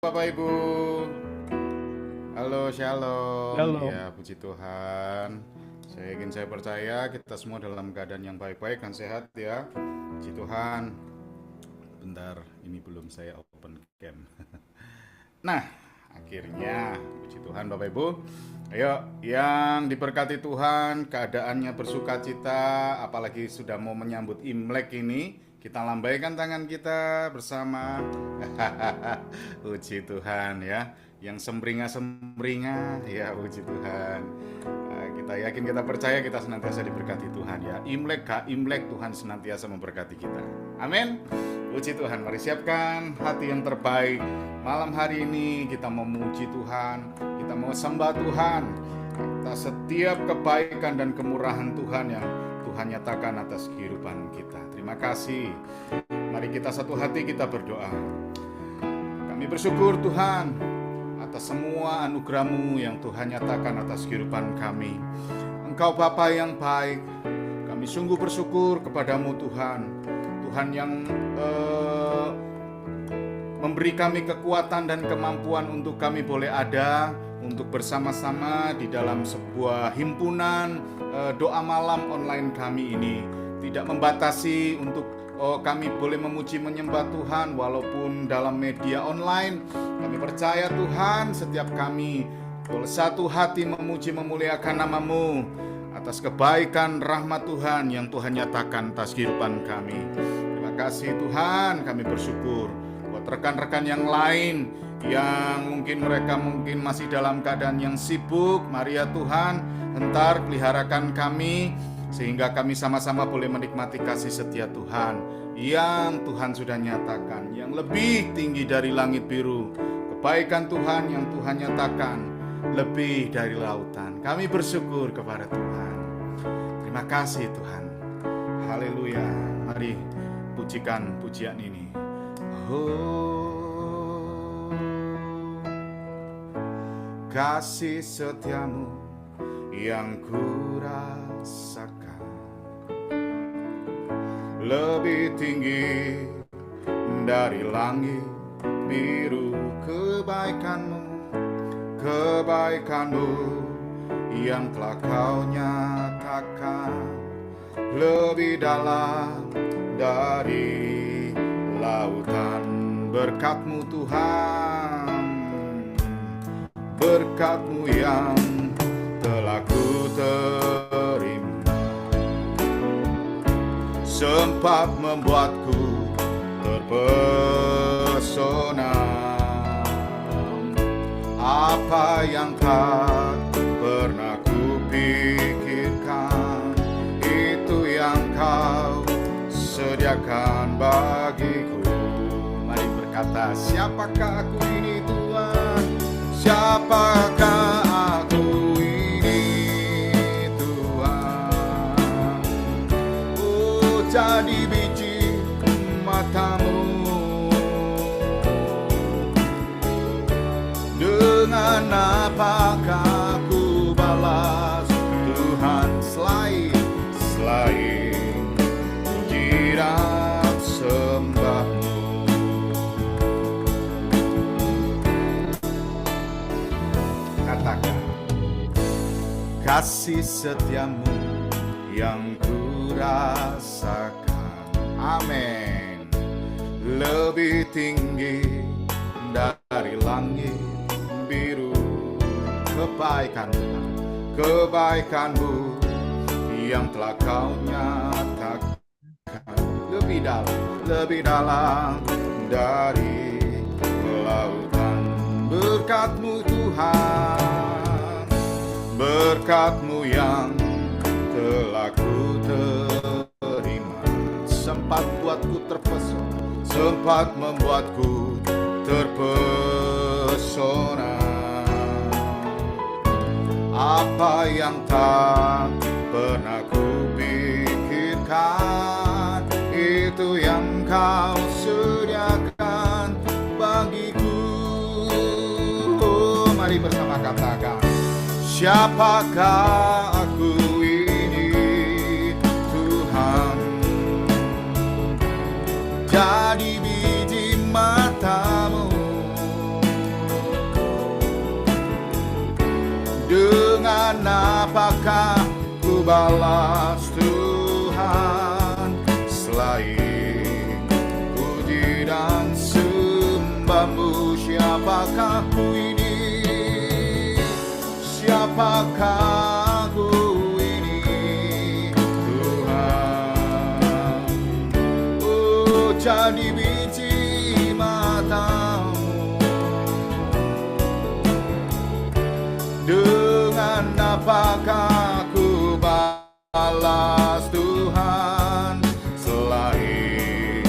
Bapak Ibu, halo Shalom. Halo. Ya, puji Tuhan. Saya percaya kita semua dalam keadaan yang baik-baik dan sehat ya. Puji Tuhan. Bentar, ini belum saya open cam. Nah, akhirnya puji Tuhan Bapak Ibu. Ayo, yang diberkati Tuhan, keadaannya bersukacita, apalagi sudah mau menyambut Imlek ini, kita lambaikan tangan kita bersama. Puji Tuhan ya. Yang semringa-semringa, ya puji Tuhan. Kita yakin, kita percaya kita senantiasa diberkati Tuhan ya. Imlek gak Imlek, Tuhan senantiasa memberkati kita. Amin. Puji Tuhan, mari siapkan hati yang terbaik. Malam hari ini kita memuji Tuhan, kita mau sembah Tuhan atas setiap kebaikan dan kemurahan Tuhan yang Tuhan nyatakan atas kehidupan kita. Terima kasih. Mari kita satu hati, kita berdoa. Kami bersyukur Tuhan atas semua anugerah-Mu yang Tuhan nyatakan atas kehidupan kami. Engkau Bapa yang baik, kami sungguh bersyukur kepadamu Tuhan. Tuhan yang memberi kami kekuatan dan kemampuan untuk kami boleh ada, untuk bersama-sama di dalam sebuah himpunan doa malam online kami ini. Tidak membatasi untuk kami boleh memuji menyembah Tuhan walaupun dalam media online. Kami percaya Tuhan, setiap kami boleh satu hati memuji memuliakan nama-Mu atas kebaikan rahmat Tuhan yang Tuhan nyatakan atas kehidupan kami. Terima kasih Tuhan, kami bersyukur. Buat rekan-rekan yang lain yang mungkin masih dalam keadaan yang sibuk, mari ya Tuhan, hentar peliharakan kami sehingga kami sama-sama boleh menikmati kasih setia Tuhan yang Tuhan sudah nyatakan, yang lebih tinggi dari langit biru. Kebaikan Tuhan yang Tuhan nyatakan lebih dari lautan. Kami bersyukur kepada Tuhan. Terima kasih Tuhan. Haleluya. Mari pujikan pujian ini. Oh, kasih setiamu yang kurasakan lebih tinggi dari langit biru. Kebaikanmu yang telah Kau nyatakan lebih dalam dari lautan. Berkat-Mu Tuhan, berkat-Mu yang telah ku terima, sempat membuatku terpesona. Apa yang tak pernah kupikirkan, itu yang Kau sediakan bagiku. Mari berkata, siapakah aku ini Tuhan? Siapakah aku ini Tuhan? Oh, jadi biji mata-Mu. Dengan apakah ku balas Tuhan selain puji dan sembah-Mu. Katakan, kasih setiamu yang ku rasakan, amin, lebih tinggi dari langit biru. Kebaikan-Mu yang telah Kau nyatakan lebih dalam dari lautan. Berkat-Mu Tuhan, berkat-Mu yang telah ku terima, sempat buatku terpesona, sempat membuatku terpesona. Apa yang tak pernah kupikirkan, itu yang Kau sediakan bagiku. Oh, mari bersama katakan, siapakah aku ini Tuhan? Jadi biji mata-Mu balas Tuhan, selain puji dan sembahmu. Siapakah ku ini? Siapakah ku ini, Tuhan? Oh, jadi biji matamu. Dengan apakah ku balas Tuhan, selain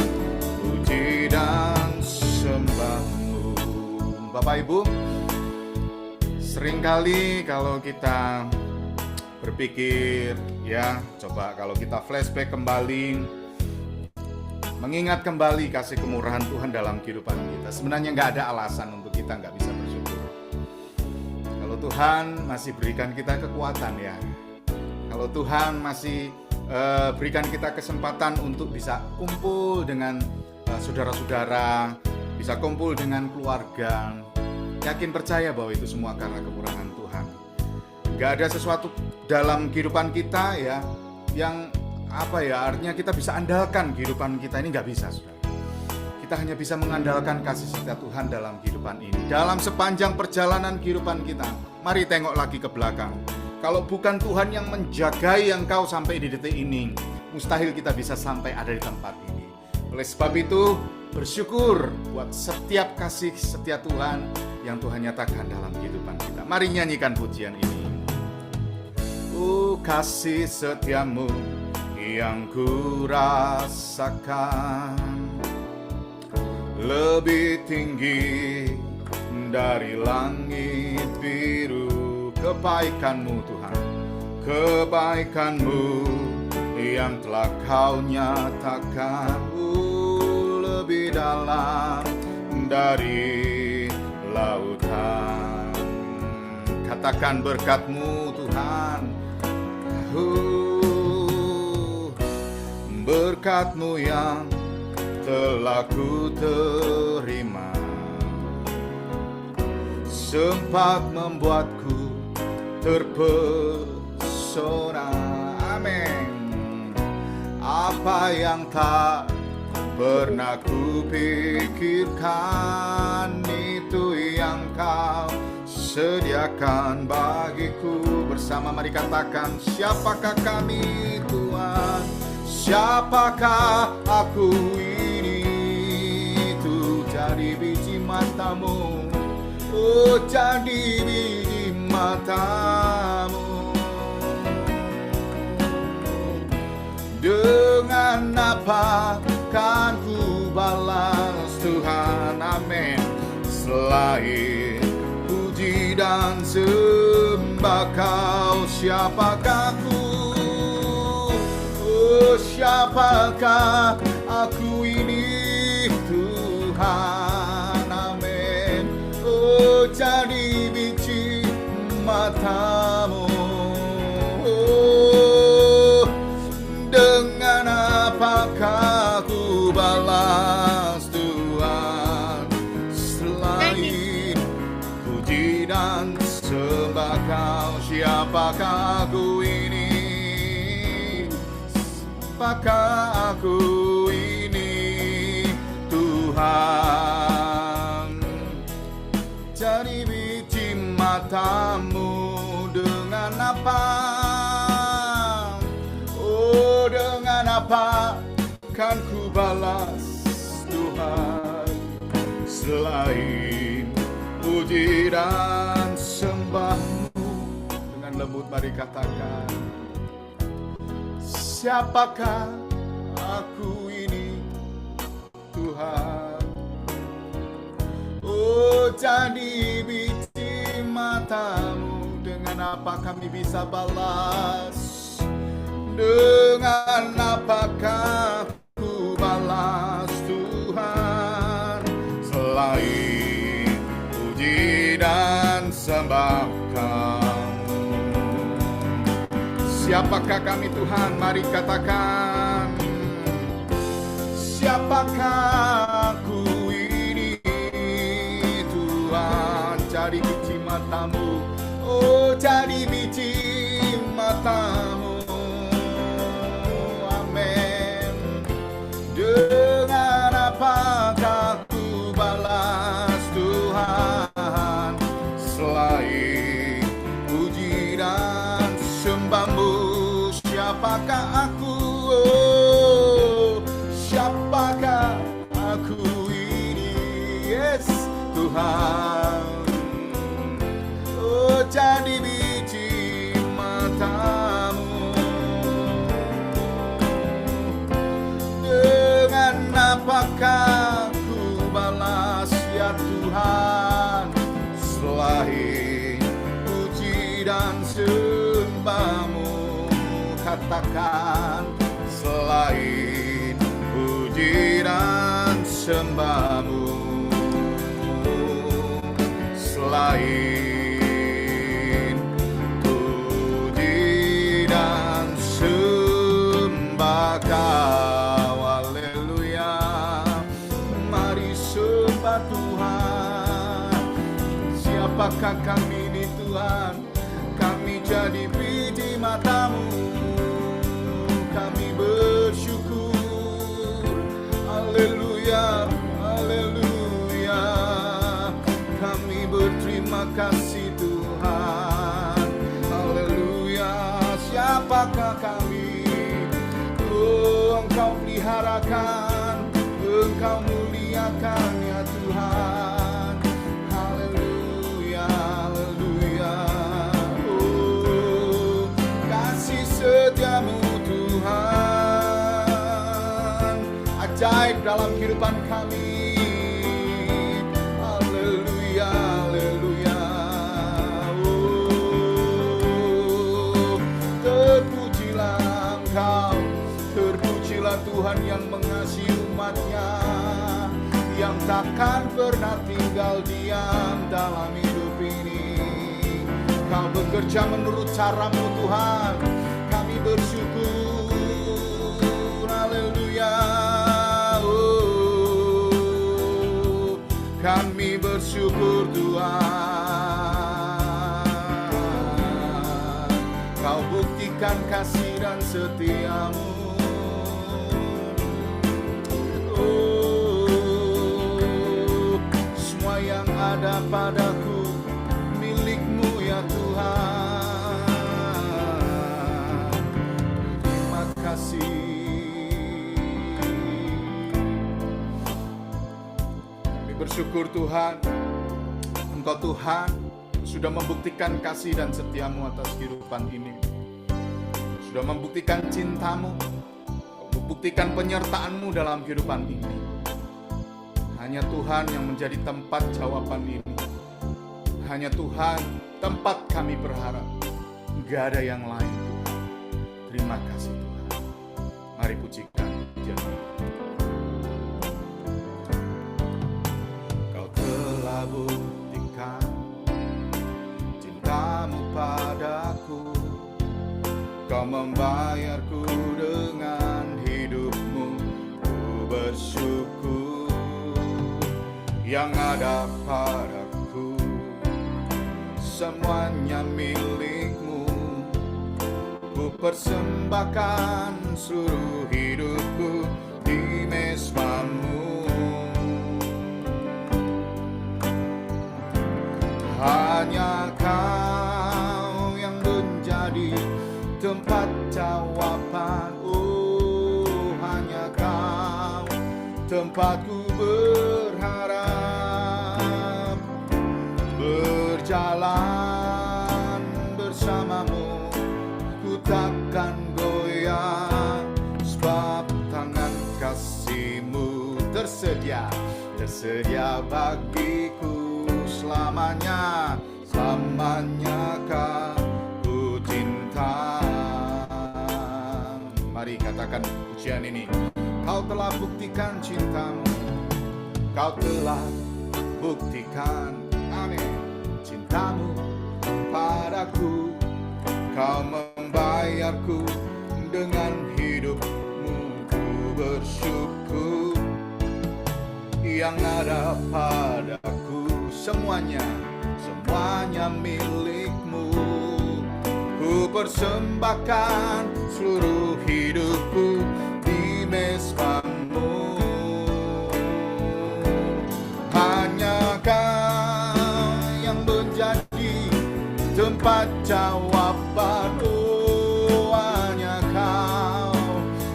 puji dan sembahmu. Bapak Ibu, seringkali kalau kita berpikir, ya coba kalau kita flashback kembali, mengingat kembali kasih kemurahan Tuhan dalam kehidupan kita, sebenarnya nggak ada alasan untuk kita nggak bisa bersyukur. Kalau Tuhan masih berikan kita kekuatan, ya, kalau Tuhan masih berikan kita kesempatan untuk bisa kumpul dengan saudara-saudara, bisa kumpul dengan keluarga, yakin percaya bahwa itu semua karena kemurahan Tuhan. Gak ada sesuatu dalam kehidupan kita, ya, yang artinya kita bisa andalkan kehidupan kita ini, gak bisa, saudara. Kita hanya bisa mengandalkan kasih setia Tuhan dalam kehidupan ini. Dalam sepanjang perjalanan kehidupan kita, mari tengok lagi ke belakang. Kalau bukan Tuhan yang menjagai engkau sampai di detik ini, mustahil kita bisa sampai ada di tempat ini. Oleh sebab itu, bersyukur buat setiap kasih setia Tuhan yang Tuhan nyatakan dalam kehidupan kita. Mari nyanyikan pujian ini. Kasih setiamu yang ku rasakan lebih tinggi dari langit biru. Kebaikanmu Tuhan, kebaikanmu yang telah kau nyatakan lebih dalam dari lautan. Katakan berkat-Mu Tuhan, berkat-Mu yang telah ku terima, sempat membuatku terpesona. Amin. Apa yang tak pernah ku pikirkan, itu yang kau sediakan bagiku. Bersama mari katakan, siapakah kami Tuhan? Siapakah aku ini? Itu jadi biji matamu, oh jadi biji matamu. Dengan apa kan ku balas Tuhan? Amin. Selain puji dan sembah kau, siapakah ku? Oh, siapakah aku ini Tuhan? Amin. Oh, jadi biji matamu. Oh, dengan apakah ku balas Tuhan? Selain puji dan sembah kau, siapakah aku ini? Siapakah aku ini Tuhan? Jadi biji matamu. Dengan apa? Oh, dengan apa kan ku balas Tuhan? Selain puji dan sembahmu. Dengan lembut mari katakan, siapakah aku ini Tuhan? Oh, jadi biji matamu. Dengan apa kami bisa balas? Dengan apakah ku balas Tuhan? Selain puji dan sembah Kamu. Siapakah kami Tuhan? Mari katakan, siapakah aku ini Tuhan? Jadi biji matamu, oh jadi biji matamu. Tuhan. Oh, jadi biji matamu. Dengan apakah ku balas ya Tuhan, selain puji dan sembahmu. Katakan, selain puji dan sembahmu, selain puji dan sembah Kau. Haleluya, mari sembah Tuhan. Siapakah kami ini Tuhan? Kami jadi biji matamu. Kami bersyukur. Haleluya, haleluya. Kami berterima kasih Tuhan. Haleluya. Siapakah kami? Oh, Engkau peliharakan, Engkau muliakan ya Tuhan. Haleluya, haleluya. Oh, kasih setiamu Tuhan ajaib dalam kehidupan kami. Haleluya, haleluya. Oh, terpujilah Engkau, terpujilah Tuhan yang mengasihi umat-Nya, yang takkan pernah tinggal diam dalam hidup ini. Kau bekerja menurut caramu Tuhan. Kami bersyukur. Haleluya. Oh, kami bersyukur Tuhan. Kau buktikan kasih dan setiamu. Oh, semua yang ada padaku milik-Mu ya Tuhan. Terima kasih. Kami bersyukur Tuhan, Engkau Tuhan sudah membuktikan kasih dan setiamu atas kehidupan ini. Sudah membuktikan cintamu, membuktikan penyertaanmu dalam kehidupan ini. Hanya Tuhan yang menjadi tempat jawaban ini. Hanya Tuhan tempat kami berharap. Gak ada yang lain Tuhan. Terima kasih Tuhan. Mari pujikan pujian. Kau telah buktikan cintamu padaku. Kau membayarku dengan hidupmu. Ku bersyukur. Yang ada padaku semuanya milik-Mu. Ku persembahkan seluruh hidupku di mezbamu. Hanya Kau yang menjadi tempat jawaban. Oh, hanya Kau tempatku berharap. Berjalan bersamamu, ku takkan goyah, sebab tangan kasih-Mu tersedia bagiku selamanya. Selamanya Kau cinta. Mari katakan pujian ini. Kau telah buktikan cintamu. Kau telah buktikan, amin, cintamu padaku. Kau membayarku dengan hidupmu. Ku bersyukur. Yang ada padaku semuanya milik-Mu. Ku persembahkan seluruh hidupku di mezbamu. Hanya Kau yang menjadi tempat jawaban. Oh, hanya Kau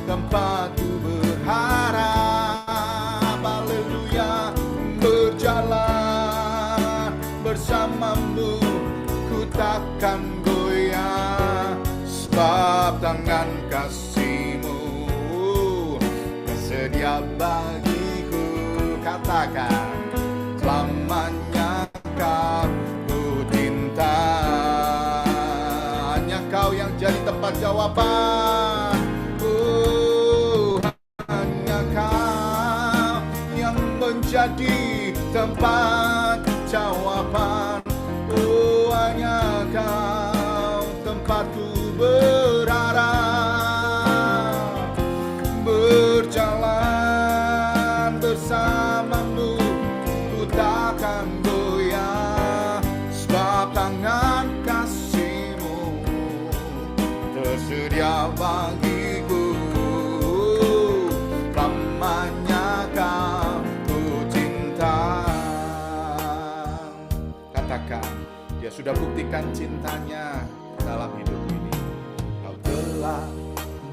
tempatku berharap. Haleluya. Berjalan takkan goyah, sebab tangan kasih-Mu tersedia bagiku. Katakan, selamanya Kau cinta. Hanya Kau yang jadi tempat jawaban. Hanya Kau yang menjadi tempat jawaban. Hanya Kau tempatku berharap. Berjalan bersama-Mu, ku takkan goyah, sebab tangan kasih-Mu tersedia bagiku. Lamanya Kau ku cinta. Katakan, Dia sudah buktikan cintanya dalam hidup ini. Kau telah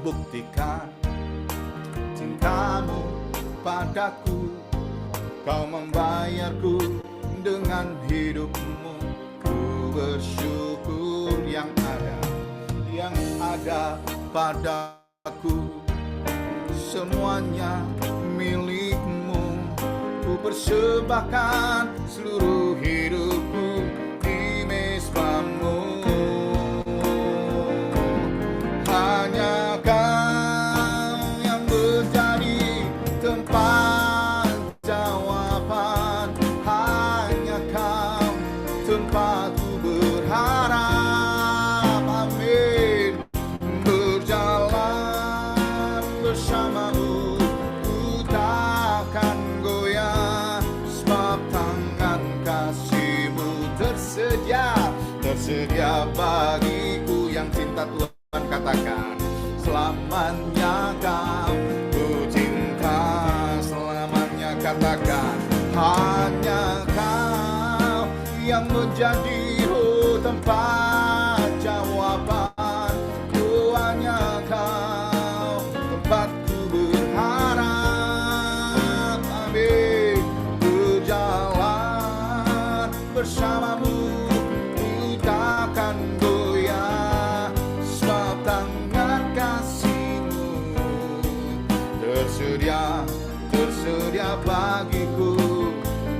buktikan cinta-Mu padaku. Kau membayarku dengan hidup-Mu. Ku bersyukur yang ada padaku. Semuanya milik-Mu. Ku persembahkan seluruh hidupku di mezbah-Mu. Hanya Kau yang menjadi tempat jawaban. Hanya Kau tempatku berharap. Amin. Berjalan bersama-Mu, ku takkan goyah, sebab tangan kasih-Mu tersedia bagiku. Yang cinta Tuhan, katakan, selamanya Kau ku cinta. Selamanya, katakan, hanya Kau yang menjadi tempat jawaban. Hanya Kau tempatku berharap. Amin. Berjalan bersama-Mu, ku takkan goyah, sebab tangan kasih-Mu tersedia bagiku.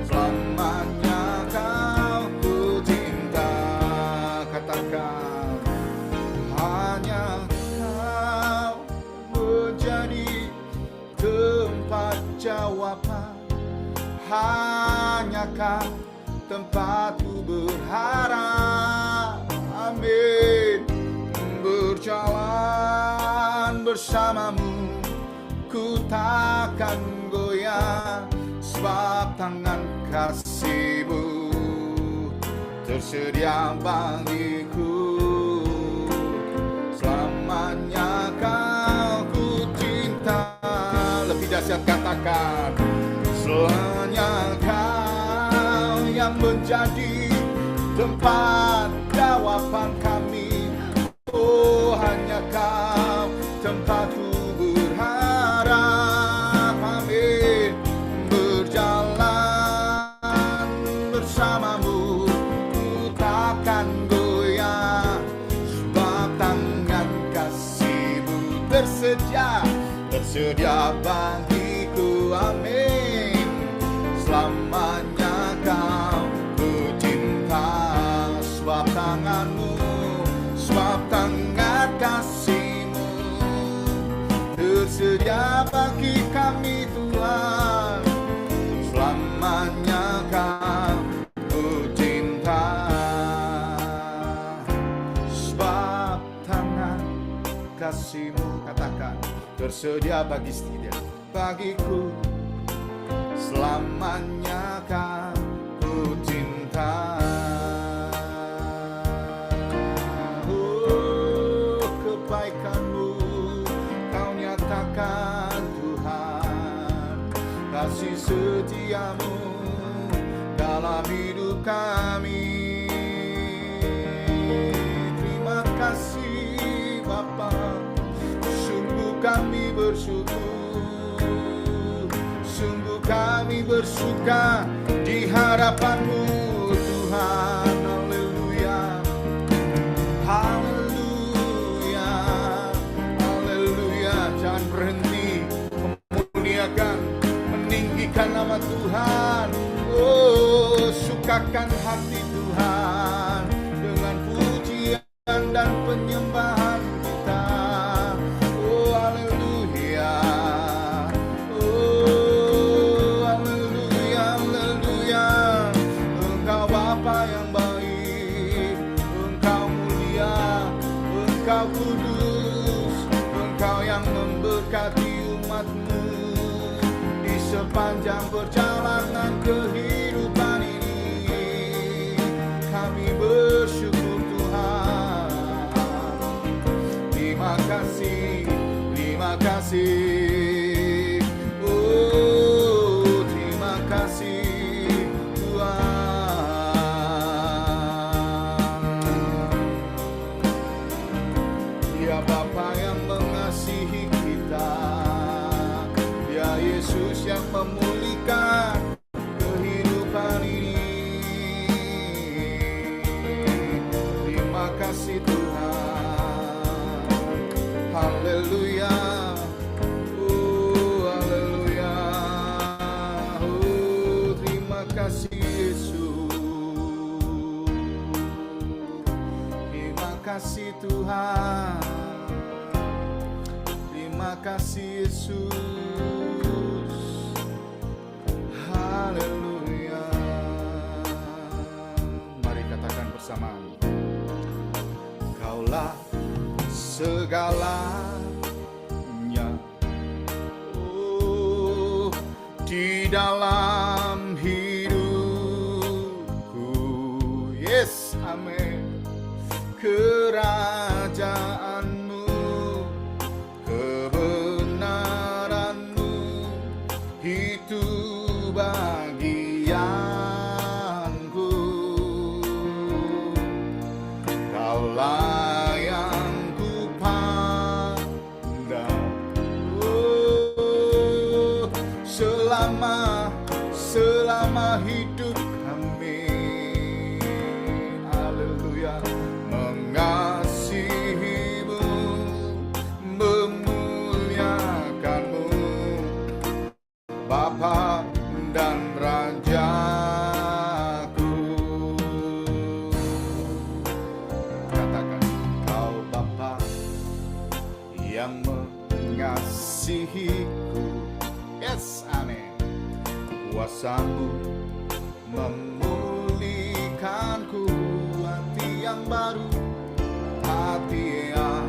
Selamanya Kau ku cinta. Katakan, hanya Kau menjadi tempat jawaban. Hanya Kau tempatku berharap. Amin. Berjalan bersama-Mu, ku takkan goyah, sebab tangan kasih-Mu tersedia bagiku. Selamanya Kau ku cinta. Lebih dahsyat, katakan, selamanya Kau yang menjadi tempat jawaban kami. Oh, hanya Kau tempatku berharap. Amin. Berjalan bersama-Mu, ku takkan goyah, sebab tangan kasih-Mu tersedia bagiku. Amin. Selamanya Kau ku cinta, sebab tangan kasih-Mu tersedia bagi kami, Tuhan. Selamanya Kau ku cinta, sebab tangan kasih-Mu, katakan, tersedia bagiku. Selamanya Kau ku cinta. Kebaikan-Mu Kau nyatakan, Tuhan. Kasih setia-Mu dalam hidup kami. Terima kasih Bapa, sungguh kami bersyukur. Sungguh kami bersuka di hadapan-Mu, Tuhan. Haleluya. megahkan hati Tuhan dengan pujian dan penyembahan kita. Oh haleluya, oh haleluya, haleluya. Engkau Bapa yang baik, Engkau mulia, Engkau kudus, Engkau yang memberkati umat-Mu di sepanjang perjalanan kehidupan ini. Kami bersyukur Tuhan. Terima kasih, terima kasih. Oh, terima kasih Tuhan. Dia Bapa yang mengasihi kita, Dia Yesus yang memulihkan kehidupan ini. Terima kasih Tuhan. Haleluya. Oh haleluya. Oh terima kasih Yesus. Terima kasih Tuhan. Terima kasih Yesus. Haleluya. Mari katakan bersama. Kaulah segalanya, oh di dalam hidupku. Yes, amin. Kerajaanmu, kebenaranmu, itu bagianku. Kaulah yang ku pandang, oh, selama hidup kami. Haleluya. Mengasihimu, memuliakanmu, Bapa dan Rajaku. Katakan, Kau Bapa yang mengasihiku. Yes, amin. Kuasa-Mu memulihkanku, hati yang baru, hati yang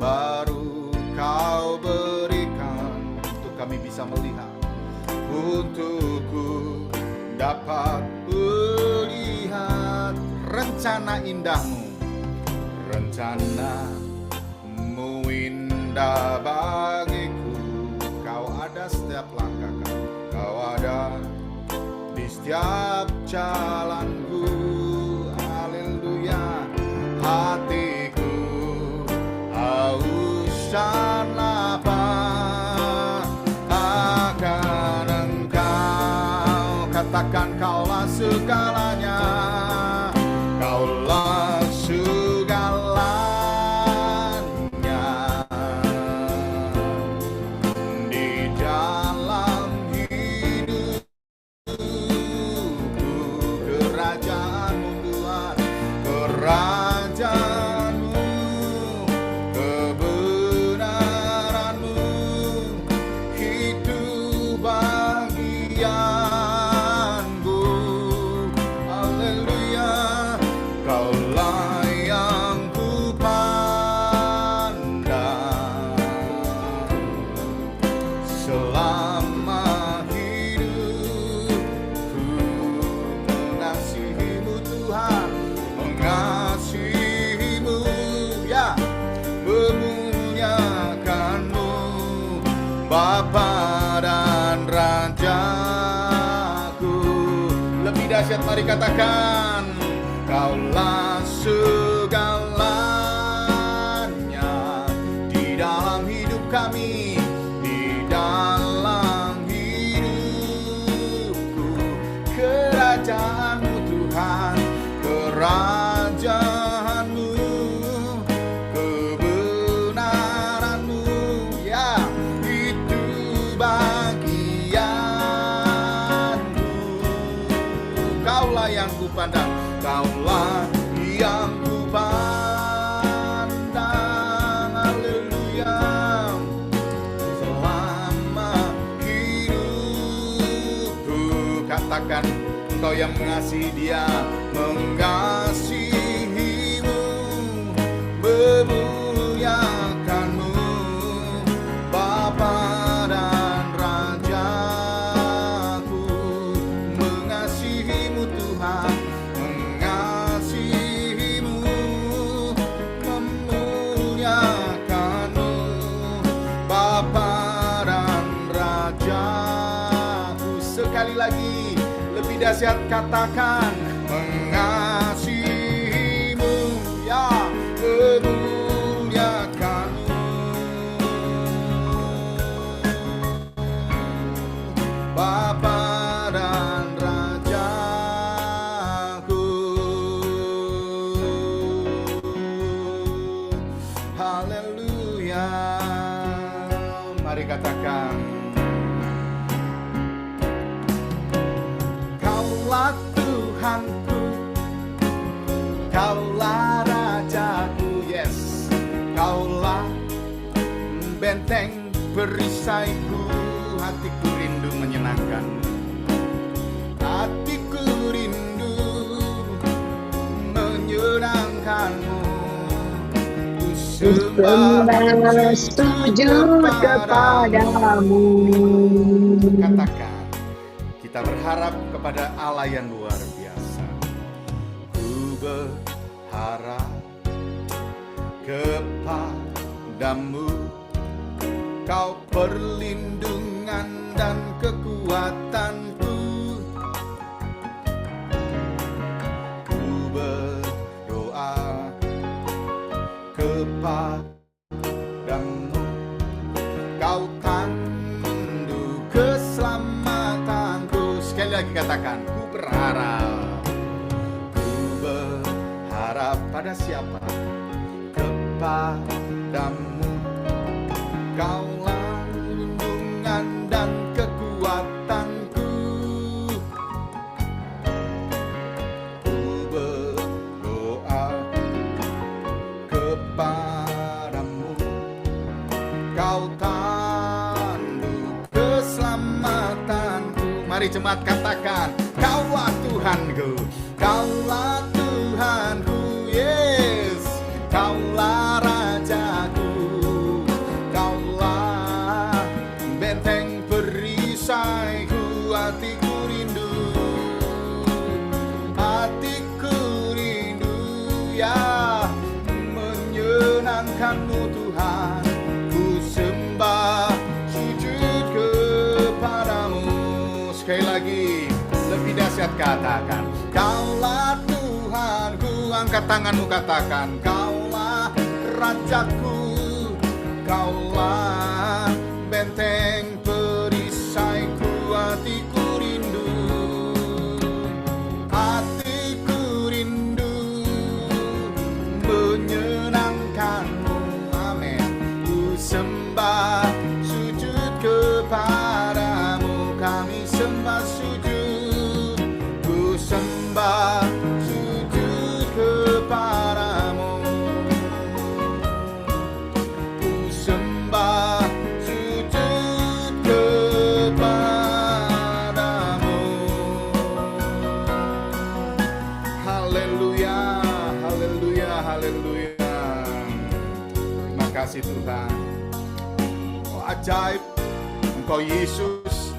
baru Kau berikan untuk kami bisa melihat, untukku dapat melihat rencana indahmu. Rencana-Mu indah bagiku. Kau ada setiap langkah kami, Kau ada di setiap jalanku. Haleluya. Hatiku haus dan lapar akan Engkau. Katakan, Kaulah segalanya, Kaulah segalanya di dalam hidupku. Kerajaan-Mu Tuhan, kerajaan-Mu, kebenaran-Mu, itu bagianku. Haleluya. Kaulah yang ku pandang selama hidupku. Mengasihimu Tuhan, mengasihimu, ya, memuliakanmu, Bapa dan Rajaku. Lebih dahsyat, mari katakan, Kaulah segalanya di dalam hidup kami, di dalam hidupku. Kerajaan-Mu Tuhan, kerajaan-Mu, kebenaran-Mu, ya, itu bagianku. Kaulah pandang, Kaulah yang ku pandang. Haleluya. Selama hidupku, katakan, Engkau yang mengasihi dia, mengasihimu, memuliakanmu, Bapa dan Rajaku. Mengasihimu Tuhan, mengasihimu, memuliakanmu, Bapa dan Rajaku. Sekali lagi, lebih dahsyat katakan, mengasihimu, ya, memuliakanmu, Bapa dan Rajaku. Haleluya. Mari katakan, Kaulah Tuhanku, Kaulah Rajaku, yes. Kaulah benteng perisaiku, hatiku rindu menyenangkanmu. Hatiku rindu menyenangkanmu. Ku sembah sujud kepadamu. Katakan, kita berharap kepada Allah yang luar biasa. Ku berharap kepadamu, Kau perlindungan dan kekuatanku. Ku berdoa kepadamu, Kau tandu keselamatanku. Sekali lagi katakan, ku berharap pada siapa? Kepadamu, Kaulah lindungan dan kekuatanku. Ku berdoa kepadamu, Kau tandu keselamatanku. Mari jemaat katakan, Kaulah Tuhanku, Kaulah Tuhanku, yes. Kaulah Rajaku, Kaulah benteng perisaiku. Hatiku rindu, hatiku rindu, ya, menyenangkanmu Tuhan. Ku sembah sujud kepadamu. Sekali lagi, lebih dahsyat katakan, Kaulah Tuhanku. Angkat tanganmu, katakan, Kaulah Rajaku, Kaulah benteng perisaiku. Hatiku rindu, hatiku rindu menyenangkanmu. Amin. Ku sembah sujud kepadamu. Kami sembah sujud, ku sembah sujud kepadamu. Ku sembah sujud kepadamu. Haleluya, haleluya, haleluya. Terima kasih Tuhan. Oh, ajaib, Engkau Yesus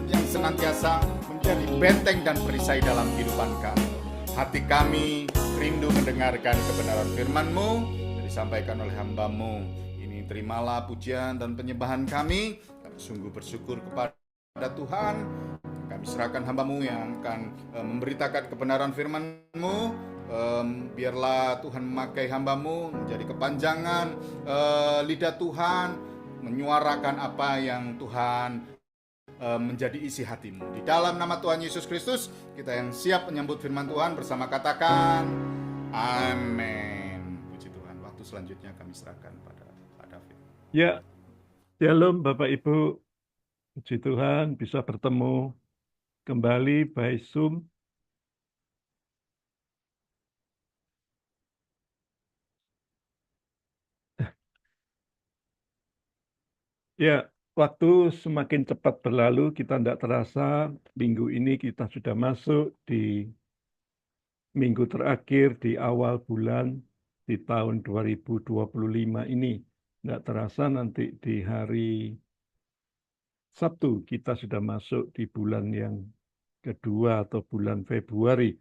yang senantiasa menjadi benteng dan perisai dalam kehidupan kami. Hati kami rindu mendengarkan kebenaran firman-Mu yang disampaikan oleh hamba-Mu. Ini terimalah pujian dan penyembahan kami. Kami sungguh bersyukur kepada Tuhan. Kami serahkan hamba-Mu yang akan memberitakan kebenaran firman-Mu. Biarlah Tuhan memakai hamba-Mu menjadi kepanjangan lidah Tuhan, menyuarakan apa yang Tuhan menjadi isi hatimu. Di dalam nama Tuhan Yesus Kristus, kita yang siap menyambut firman Tuhan bersama katakan amin. Puji Tuhan. Waktu selanjutnya kami serahkan pada Pak David. Ya, shalom Bapak Ibu. Puji Tuhan bisa bertemu kembali by Zoom Ya, waktu semakin cepat berlalu, kita tidak terasa minggu ini kita sudah masuk di minggu terakhir di awal bulan di tahun 2025 ini. Tidak terasa nanti di hari Sabtu kita sudah masuk di bulan yang kedua atau bulan Februari.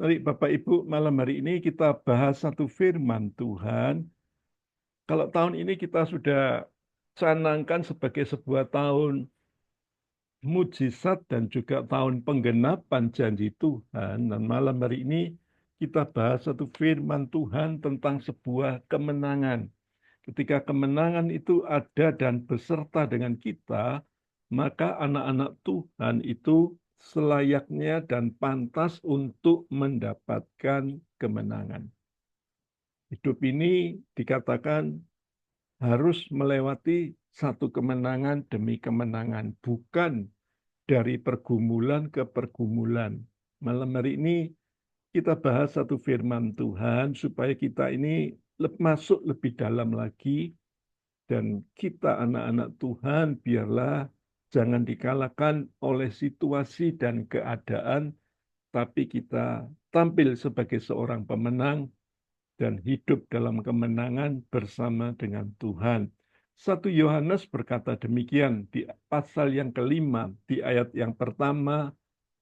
Mari Bapak Ibu, malam hari ini kita bahas satu firman Tuhan. Kalau tahun ini kita sudah canangkan sebagai sebuah tahun mujizat dan juga tahun penggenapan janji Tuhan. Dan malam hari ini kita bahas satu firman Tuhan tentang sebuah kemenangan. Ketika kemenangan itu ada dan beserta dengan kita, maka anak-anak Tuhan itu selayaknya dan pantas untuk mendapatkan kemenangan. Hidup ini dikatakan harus melewati satu kemenangan demi kemenangan, bukan dari pergumulan ke pergumulan. Malam hari ini kita bahas satu firman Tuhan supaya kita ini masuk lebih dalam lagi dan kita anak-anak Tuhan biarlah jangan dikalahkan oleh situasi dan keadaan, tapi kita tampil sebagai seorang pemenang dan hidup dalam kemenangan bersama dengan Tuhan. 1 Yohanes berkata demikian di pasal yang kelima, di ayat yang pertama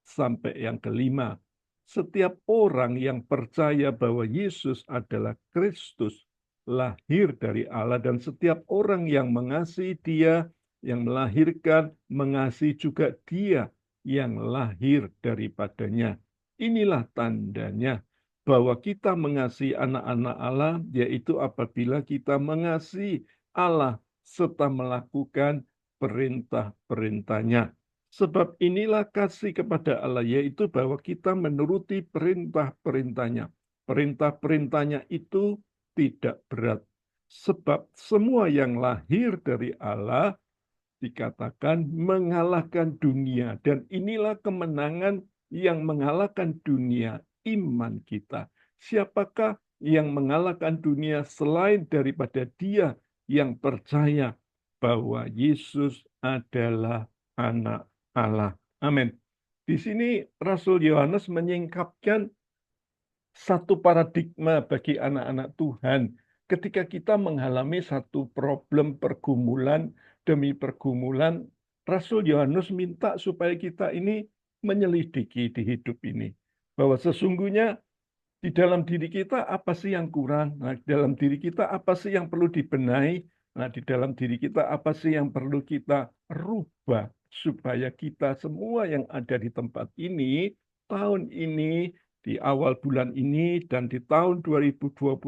sampai yang kelima. Setiap orang yang percaya bahwa Yesus adalah Kristus, lahir dari Allah, dan setiap orang yang mengasihi Dia, yang melahirkan, mengasihi juga Dia yang lahir daripadanya. Inilah tandanya bahwa kita mengasihi anak-anak Allah, yaitu apabila kita mengasihi Allah serta melakukan perintah-perintahnya. Sebab inilah kasih kepada Allah, yaitu bahwa kita menuruti perintah-perintahnya. Perintah-perintahnya itu tidak berat. Sebab semua yang lahir dari Allah dikatakan mengalahkan dunia. Dan inilah kemenangan yang mengalahkan dunia, iman kita. Siapakah yang mengalahkan dunia selain daripada Dia yang percaya bahwa Yesus adalah anak Allah. Amin. Di sini Rasul Yohanes menyingkapkan satu paradigma bagi anak-anak Tuhan ketika kita mengalami satu problem pergumulan demi pergumulan. Rasul Yohanes minta supaya kita ini menyelidiki di hidup ini bahwa sesungguhnya di dalam diri kita apa sih yang kurang? Nah, di dalam diri kita apa sih yang perlu dibenahi? Nah, di dalam diri kita apa sih yang perlu kita rubah supaya kita semua yang ada di tempat ini, tahun ini, di awal bulan ini, dan di tahun 2025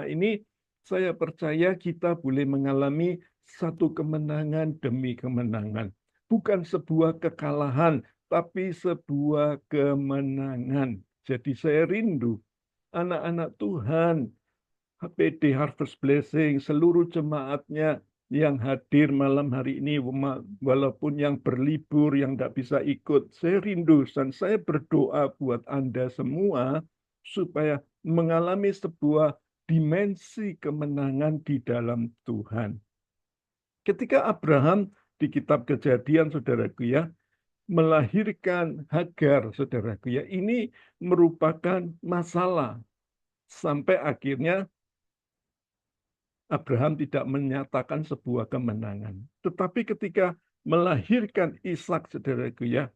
ini, saya percaya kita boleh mengalami satu kemenangan demi kemenangan. Bukan sebuah kekalahan, tapi sebuah kemenangan. Jadi saya rindu anak-anak Tuhan, HPD Harvest Blessing, seluruh jemaatnya yang hadir malam hari ini, walaupun yang berlibur, yang tidak bisa ikut, saya rindu dan saya berdoa buat Anda semua supaya mengalami sebuah dimensi kemenangan di dalam Tuhan. Ketika Abraham di kitab Kejadian, saudaraku ya, melahirkan Hagar, saudaraku ya, ini merupakan masalah sampai akhirnya Abraham tidak menyatakan sebuah kemenangan. Tetapi ketika melahirkan Ishak, saudaraku ya,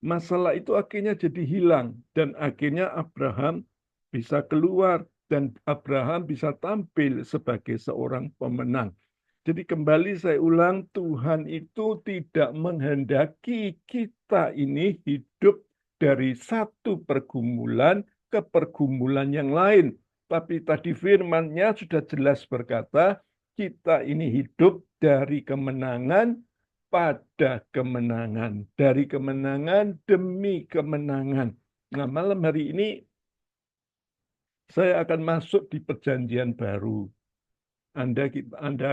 masalah itu akhirnya jadi hilang. Dan akhirnya Abraham bisa keluar dan Abraham bisa tampil sebagai seorang pemenang. Jadi kembali saya ulang, Tuhan itu tidak menghendaki kita ini hidup dari satu pergumulan ke pergumulan yang lain. Tapi tadi firman-Nya sudah jelas berkata, kita ini hidup dari kemenangan pada kemenangan. Dari kemenangan demi kemenangan. Nah, malam hari ini saya akan masuk di perjanjian baru. Anda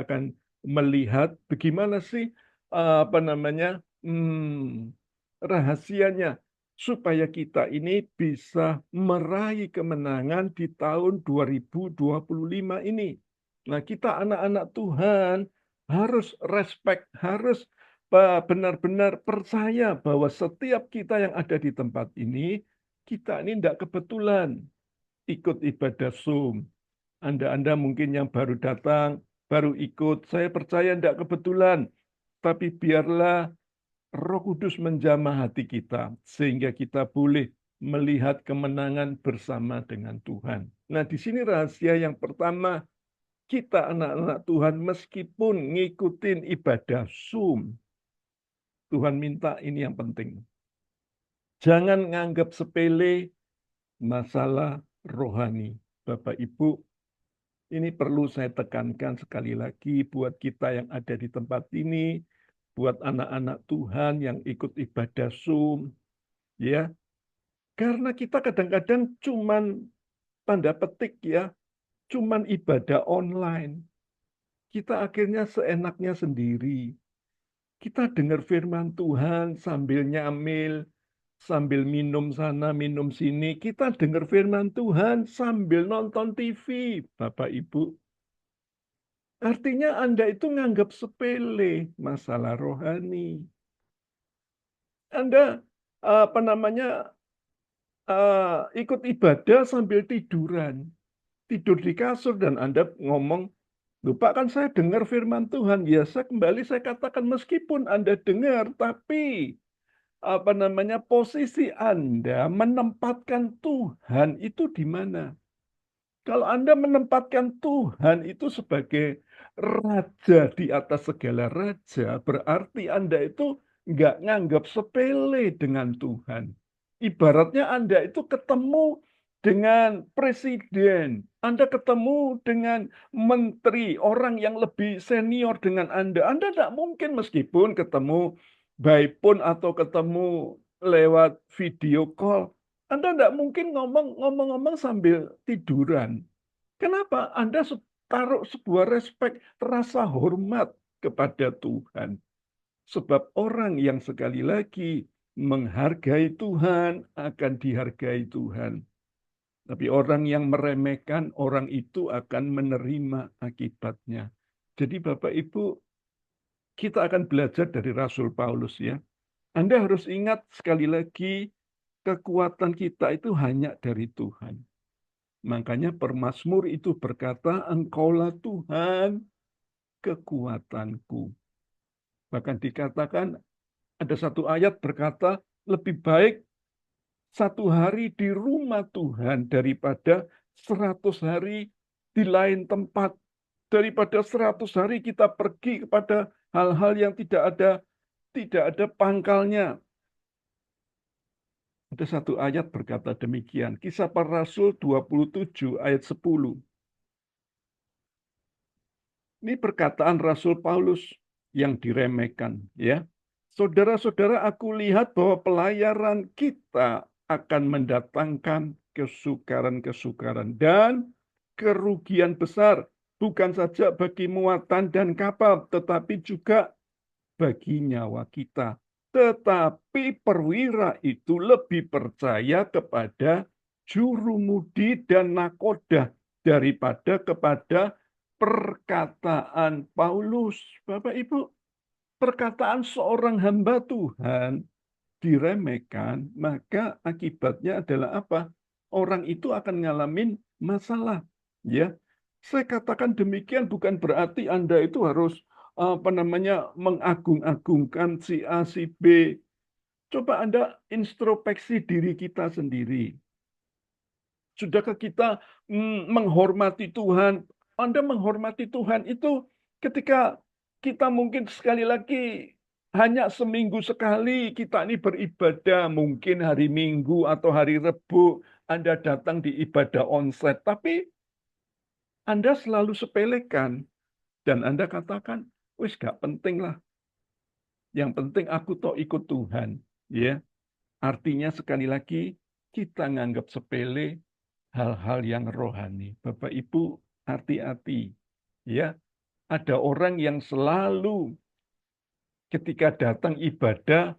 akan melihat bagaimana sih rahasianya supaya kita ini bisa meraih kemenangan di tahun 2025 ini. Nah, kita anak-anak Tuhan harus respect, harus benar-benar percaya bahwa setiap kita yang ada di tempat ini, kita ini tidak kebetulan ikut ibadah Zoom. Anda mungkin yang baru datang, baru ikut. Saya percaya tidak kebetulan. Tapi biarlah Roh Kudus menjamah hati kita, sehingga kita boleh melihat kemenangan bersama dengan Tuhan. Nah, di sini rahasia yang pertama, kita anak-anak Tuhan meskipun ngikutin ibadah Zoom, Tuhan minta ini yang penting. Jangan nganggap sepele masalah rohani. Bapak Ibu, ini perlu saya tekankan sekali lagi buat kita yang ada di tempat ini, buat anak-anak Tuhan yang ikut ibadah Zoom, ya. Karena kita kadang-kadang cuman tanda petik ya, cuman ibadah online. Kita akhirnya seenaknya sendiri. Kita dengar firman Tuhan sambil nyamil, sambil minum sana, minum sini. Kita dengar firman Tuhan sambil nonton TV, Bapak Ibu. Artinya Anda itu nganggap sepele masalah rohani. Anda apa namanya ikut ibadah sambil tiduran, tidur di kasur dan Anda ngomong, "Loh Pak, kan saya dengar firman Tuhan." Ya, saya katakan meskipun Anda dengar, tapi apa namanya posisi Anda menempatkan Tuhan itu di mana? Kalau Anda menempatkan Tuhan itu sebagai raja di atas segala raja, berarti Anda itu nggak nganggap sepele dengan Tuhan. Ibaratnya Anda itu ketemu dengan presiden, Anda ketemu dengan menteri, orang yang lebih senior dengan Anda. Anda tidak mungkin meskipun ketemu by phone atau ketemu lewat video call, anda tidak mungkin ngomong-ngomong sambil tiduran. Kenapa? Anda taruh sebuah respek, rasa hormat kepada Tuhan. Sebab orang yang sekali lagi menghargai Tuhan akan dihargai Tuhan. Tapi orang yang meremehkan, orang itu akan menerima akibatnya. Jadi Bapak Ibu, kita akan belajar dari Rasul Paulus ya. Anda harus ingat sekali lagi, kekuatan kita itu hanya dari Tuhan. Makanya pemazmur itu berkata, "Engkaulah Tuhan kekuatanku." Bahkan dikatakan, ada satu ayat berkata, lebih baik satu hari di rumah Tuhan daripada 100 hari di lain tempat. Daripada 100 hari kita pergi kepada hal-hal yang tidak ada pangkalnya. Ada satu ayat berkata demikian. Kisah Para Rasul 27 ayat 10. Ini perkataan Rasul Paulus yang diremehkan, ya. Saudara-saudara, aku lihat bahwa pelayaran kita akan mendatangkan kesukaran-kesukaran dan kerugian besar, bukan saja bagi muatan dan kapal, tetapi juga bagi nyawa kita. Tetapi perwira itu lebih percaya kepada jurumudi dan nakoda daripada kepada perkataan Paulus. Bapak Ibu, perkataan seorang hamba Tuhan diremehkan, maka akibatnya adalah apa? Orang itu akan ngalamin masalah. Ya, saya katakan demikian bukan berarti Anda itu harus apa namanya mengagung-agungkan si A, si B. Coba Anda introspeksi diri kita sendiri. Sudahkah kita menghormati Tuhan? Anda menghormati Tuhan itu ketika kita mungkin sekali lagi hanya seminggu sekali kita ini beribadah, mungkin hari Minggu atau hari Rebo Anda datang di ibadah onsite, tapi Anda selalu sepelekan dan Anda katakan, wis gak penting lah. Yang penting aku toh ikut Tuhan, ya. Artinya sekali lagi kita nganggap sepele hal-hal yang rohani. Bapak Ibu, hati-hati. Ya, ada orang yang selalu ketika datang ibadah,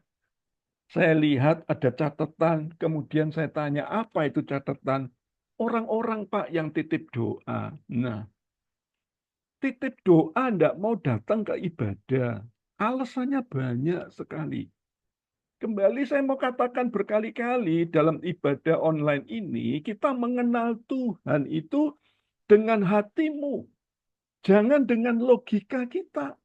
saya lihat ada catatan, kemudian saya tanya, apa itu catatan? Orang-orang Pak yang titip doa. Nah, titip doa enggak mau datang ke ibadah. Alasannya banyak sekali. Kembali saya mau katakan berkali-kali dalam ibadah online ini, kita mengenal Tuhan itu dengan hatimu. Jangan dengan logika kita.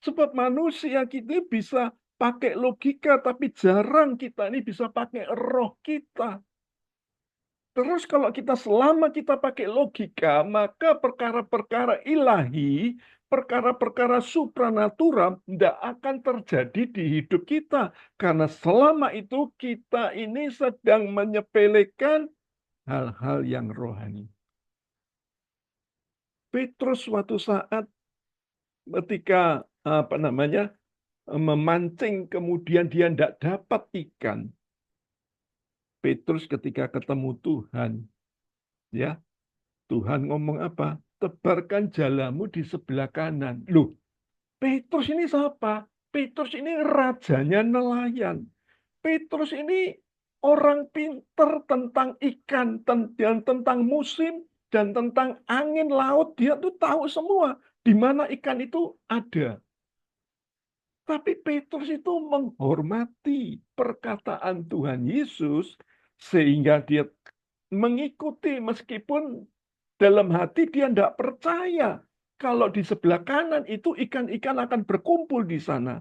Sebab manusia kita bisa pakai logika, tapi jarang kita ini bisa pakai roh kita. Terus kalau selama kita pakai logika, maka perkara-perkara ilahi, perkara-perkara supranatural tidak akan terjadi di hidup kita. Karena selama itu kita ini sedang menyepelekan hal-hal yang rohani. Petrus suatu saat ketika memancing kemudian dia tidak dapat ikan. Petrus ketika ketemu Tuhan, ya, Tuhan ngomong apa? Tebarkan jalamu di sebelah kanan. Loh, Petrus ini siapa? Petrus ini rajanya nelayan. Petrus ini orang pinter tentang ikan, dan tentang musim, dan tentang angin laut. Dia tuh tahu semua di mana ikan itu ada. Tapi Petrus itu menghormati perkataan Tuhan Yesus, sehingga dia mengikuti meskipun dalam hati dia tidak percaya kalau di sebelah kanan itu ikan-ikan akan berkumpul di sana.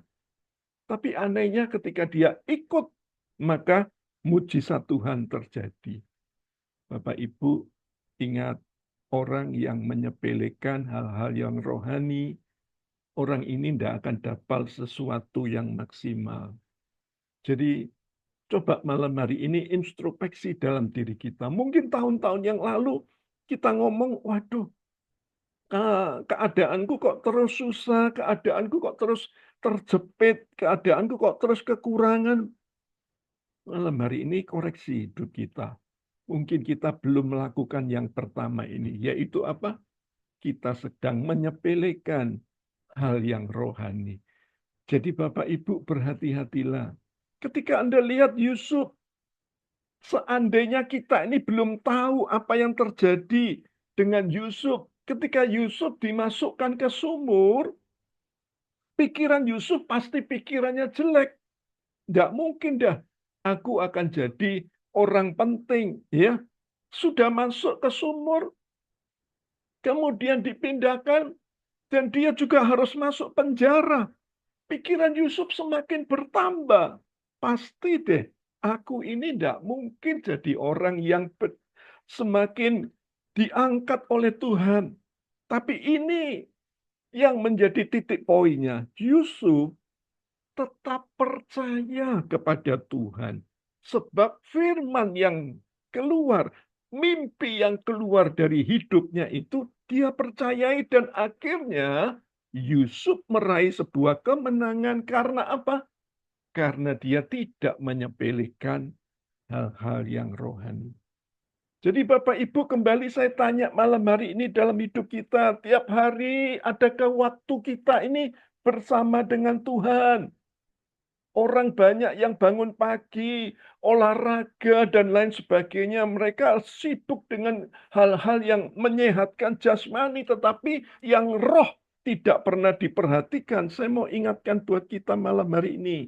Tapi anehnya ketika dia ikut, maka mujizat Tuhan terjadi. Bapak Ibu, ingat, orang yang menyepelekan hal-hal yang rohani, orang ini tidak akan dapat sesuatu yang maksimal. Jadi, coba malam hari ini introspeksi dalam diri kita. Mungkin tahun-tahun yang lalu kita ngomong, waduh, keadaanku kok terus susah, keadaanku kok terus terjepit, keadaanku kok terus kekurangan. Malam hari ini koreksi hidup kita. Mungkin kita belum melakukan yang pertama ini, yaitu apa? Kita sedang menyepelekan hal yang rohani. Jadi Bapak Ibu berhati-hatilah. Ketika Anda lihat Yusuf, seandainya kita ini belum tahu apa yang terjadi dengan Yusuf, ketika Yusuf dimasukkan ke sumur, pikiran Yusuf pasti pikirannya jelek. Tidak mungkin dah, aku akan jadi orang penting. Ya, sudah masuk ke sumur, kemudian dipindahkan, dan dia juga harus masuk penjara. Pikiran Yusuf semakin bertambah. Pasti deh, aku ini tidak mungkin jadi orang yang semakin diangkat oleh Tuhan. Tapi ini yang menjadi titik poinnya. Yusuf tetap percaya kepada Tuhan. Sebab firman yang keluar, mimpi yang keluar dari hidupnya itu dia percayai, dan akhirnya Yusuf meraih sebuah kemenangan karena apa? Karena dia tidak menyepelekan hal-hal yang rohani. Jadi Bapak Ibu, kembali saya tanya malam hari ini dalam hidup kita, tiap hari adakah waktu kita ini bersama dengan Tuhan? Orang banyak yang bangun pagi, olahraga, dan lain sebagainya. Mereka sibuk dengan hal-hal yang menyehatkan jasmani, tetapi yang roh tidak pernah diperhatikan. Saya mau ingatkan buat kita malam hari ini.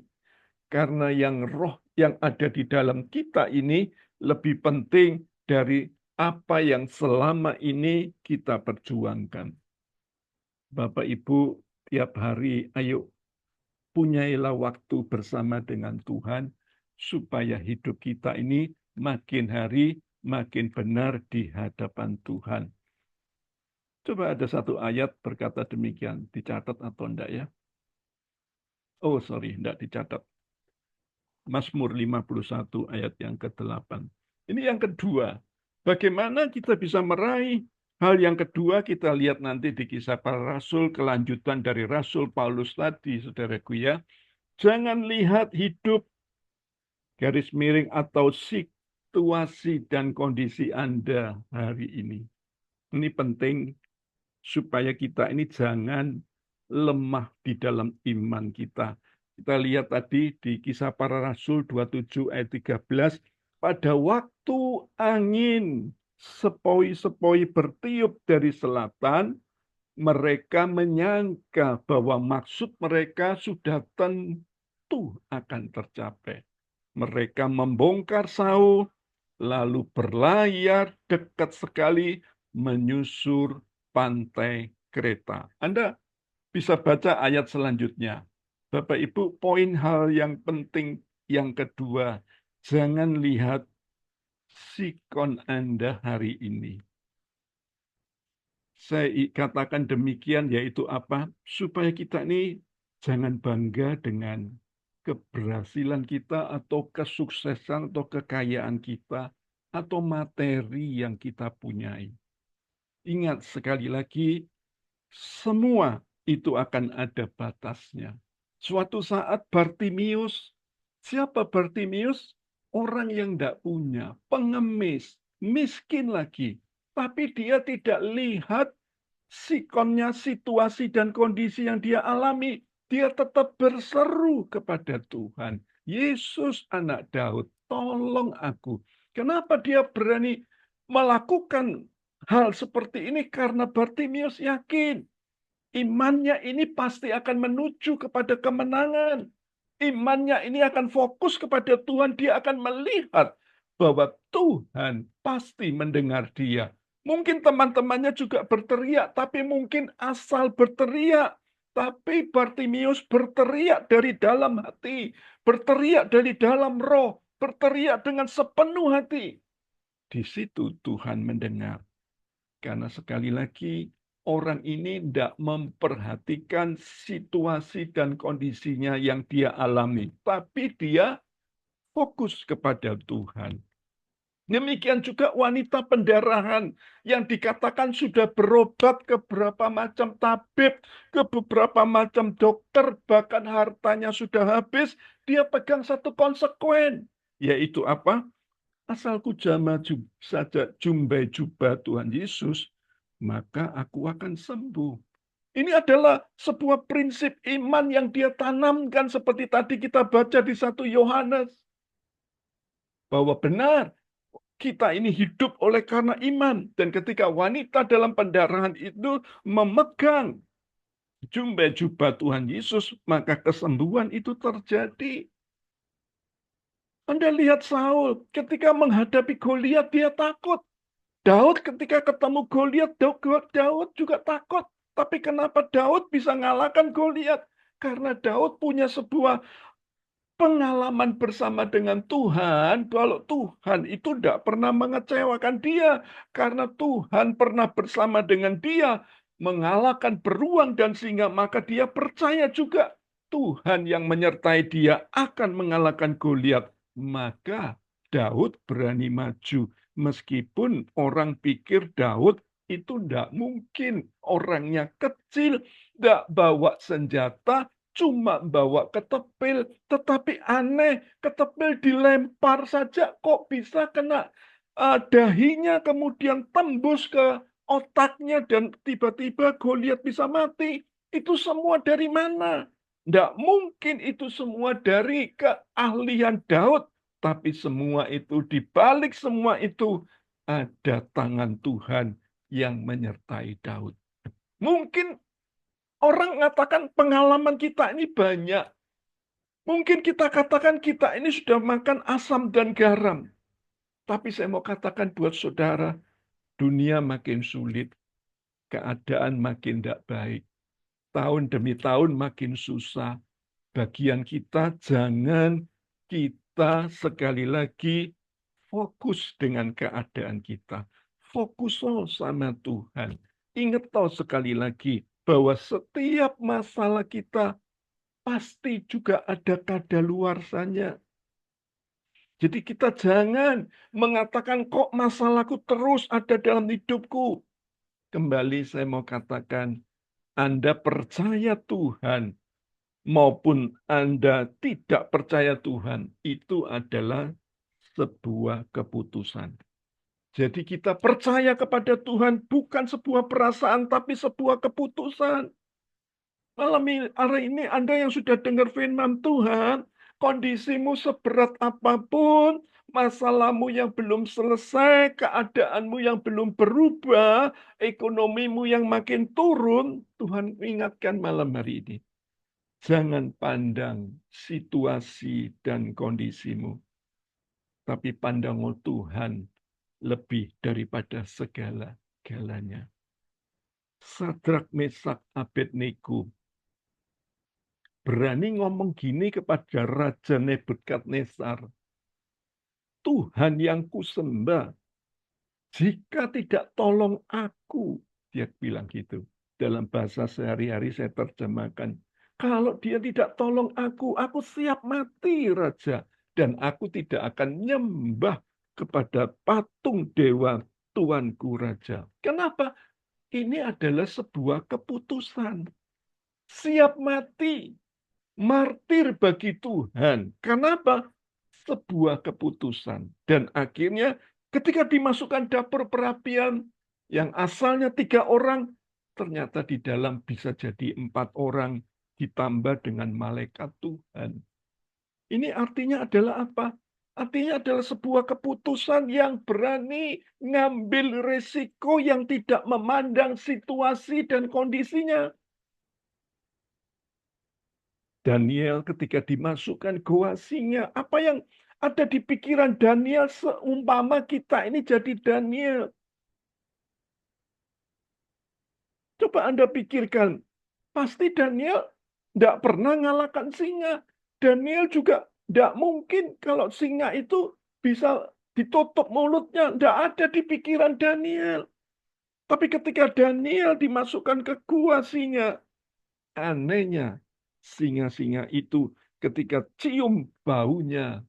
Karena yang roh yang ada di dalam kita ini lebih penting dari apa yang selama ini kita perjuangkan. Bapak Ibu, tiap hari ayo punyailah waktu bersama dengan Tuhan, supaya hidup kita ini makin hari makin benar di hadapan Tuhan. Coba ada satu ayat berkata demikian, dicatat atau enggak ya? Oh sorry, enggak dicatat. Mazmur 51 ayat yang ke-8. Ini yang kedua. Bagaimana kita bisa meraih hal yang kedua? Kita lihat nanti di Kisah Para Rasul, kelanjutan dari Rasul Paulus tadi, saudaraku ya. Jangan lihat hidup garis miring atau situasi dan kondisi Anda hari ini. Ini penting supaya kita ini jangan lemah di dalam iman kita. Kita lihat tadi di Kisah Para Rasul 27 ayat 13, pada waktu angin sepoi-sepoi bertiup dari selatan, Mereka menyangka bahwa maksud mereka sudah tentu akan tercapai. Mereka membongkar Saul, lalu berlayar dekat sekali menyusur pantai Kreta. Anda bisa baca ayat selanjutnya. Bapak Ibu, poin hal yang penting yang kedua, jangan lihat sikon Anda hari ini. Saya katakan demikian, yaitu apa? Supaya kita ini jangan bangga dengan keberhasilan kita atau kesuksesan atau kekayaan kita atau materi yang kita punyai. Ingat sekali lagi, semua itu akan ada batasnya. Suatu saat Bartimius, siapa Bartimius? Orang yang tidak punya, pengemis, miskin lagi. Tapi dia tidak lihat sikonnya, situasi dan kondisi yang dia alami. Dia tetap berseru kepada Tuhan. Yesus anak Daud, tolong aku. Kenapa dia berani melakukan hal seperti ini? Karena Bartimius yakin imannya ini pasti akan menuju kepada kemenangan. Imannya ini akan fokus kepada Tuhan. Dia akan melihat bahwa Tuhan pasti mendengar dia. Mungkin teman-temannya juga berteriak, tapi mungkin asal berteriak. Tapi Bartimius berteriak dari dalam hati, berteriak dari dalam roh, berteriak dengan sepenuh hati. Di situ Tuhan mendengar. Karena sekali lagi, orang ini tidak memperhatikan situasi dan kondisinya yang dia alami. Tapi dia fokus kepada Tuhan. Demikian juga wanita pendarahan yang dikatakan sudah berobat ke beberapa macam tabib, ke beberapa macam dokter, bahkan hartanya sudah habis, dia pegang satu konsekuen, yaitu apa? Asalku saja jumpai jubah Tuhan Yesus, maka aku akan sembuh. Ini adalah sebuah prinsip iman yang dia tanamkan seperti tadi kita baca di 1 Yohanes. Bahwa benar, kita ini hidup oleh karena iman. Dan ketika wanita dalam pendarahan itu memegang jumbai jubah Tuhan Yesus, maka kesembuhan itu terjadi. Anda lihat Saul ketika menghadapi Goliat dia takut. Daud ketika ketemu Goliat, Daud juga takut. Tapi kenapa Daud bisa ngalahkan Goliat? Karena Daud punya sebuah pengalaman bersama dengan Tuhan, kalau Tuhan itu tidak pernah mengecewakan dia, karena Tuhan pernah bersama dengan dia, mengalahkan beruang dan singa, maka dia percaya juga Tuhan yang menyertai dia akan mengalahkan Goliat. Maka Daud berani maju, meskipun orang pikir Daud itu tidak mungkin, orangnya kecil, tidak bawa senjata, cuma bawa ketepil, tetapi aneh, ketepil dilempar saja kok bisa kena dahinya, kemudian tembus ke otaknya, dan tiba-tiba Goliat bisa mati. Itu semua dari mana? Tidak mungkin itu semua dari keahlian Daud, tapi semua itu, di balik semua itu, ada tangan Tuhan yang menyertai Daud. Mungkin orang mengatakan pengalaman kita ini banyak. Mungkin kita katakan kita ini sudah makan asam dan garam. Tapi saya mau katakan buat saudara, dunia makin sulit. Keadaan makin tidak baik. Tahun demi tahun makin susah. Bagian kita jangan kita sekali lagi fokus dengan keadaan kita. Fokus sama Tuhan. Ingat tahu sekali lagi bahwa setiap masalah kita pasti juga ada kadaluarsanya. Jadi kita jangan mengatakan kok masalahku terus ada dalam hidupku. Kembali saya mau katakan, Anda percaya Tuhan maupun Anda tidak percaya Tuhan, itu adalah sebuah keputusan. Jadi kita percaya kepada Tuhan bukan sebuah perasaan, tapi sebuah keputusan. Malam hari ini Anda yang sudah dengar firman Tuhan, kondisimu seberat apapun, masalahmu yang belum selesai, keadaanmu yang belum berubah, ekonomimu yang makin turun, Tuhan ingatkan malam hari ini. Jangan pandang situasi dan kondisimu, tapi pandang Tuhan lebih daripada segala-galanya. Sadrak, Mesak, Abednego berani ngomong gini kepada Raja Nebukadnezar. Tuhan yang kusembah, jika tidak tolong aku, dia bilang gitu. Dalam bahasa sehari-hari saya terjemahkan. Kalau dia tidak tolong aku siap mati, Raja. Dan aku tidak akan nyembah kepada patung dewa Tuanku Raja. Kenapa? Ini adalah sebuah keputusan. Siap mati. Martir bagi Tuhan. Kenapa? Sebuah keputusan. Dan akhirnya ketika dimasukkan dapur perapian yang asalnya 3 orang, ternyata di dalam bisa jadi 4 orang ditambah dengan malaikat Tuhan. Ini artinya adalah apa? Artinya adalah sebuah keputusan yang berani ngambil resiko yang tidak memandang situasi dan kondisinya. Daniel ketika dimasukkan goa singa, apa yang ada di pikiran Daniel seumpama kita ini jadi Daniel? Coba Anda pikirkan, pasti Daniel tidak pernah ngalahkan singa. Daniel juga tidak mungkin kalau singa itu bisa ditutup mulutnya, tidak ada di pikiran Daniel. Tapi ketika Daniel dimasukkan ke gua singa, anehnya singa-singa itu ketika cium baunya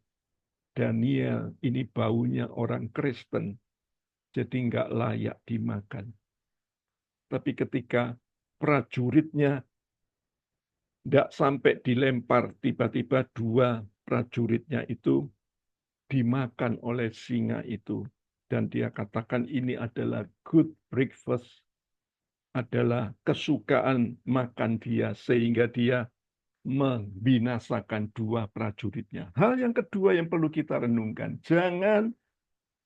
Daniel, ini baunya orang Kristen, jadi nggak layak dimakan. Tapi ketika prajuritnya nggak sampai dilempar, tiba-tiba 2 prajuritnya itu dimakan oleh singa itu. Dan dia katakan ini adalah good breakfast, adalah kesukaan makan dia, sehingga dia membinasakan 2 prajuritnya. Hal yang kedua yang perlu kita renungkan, jangan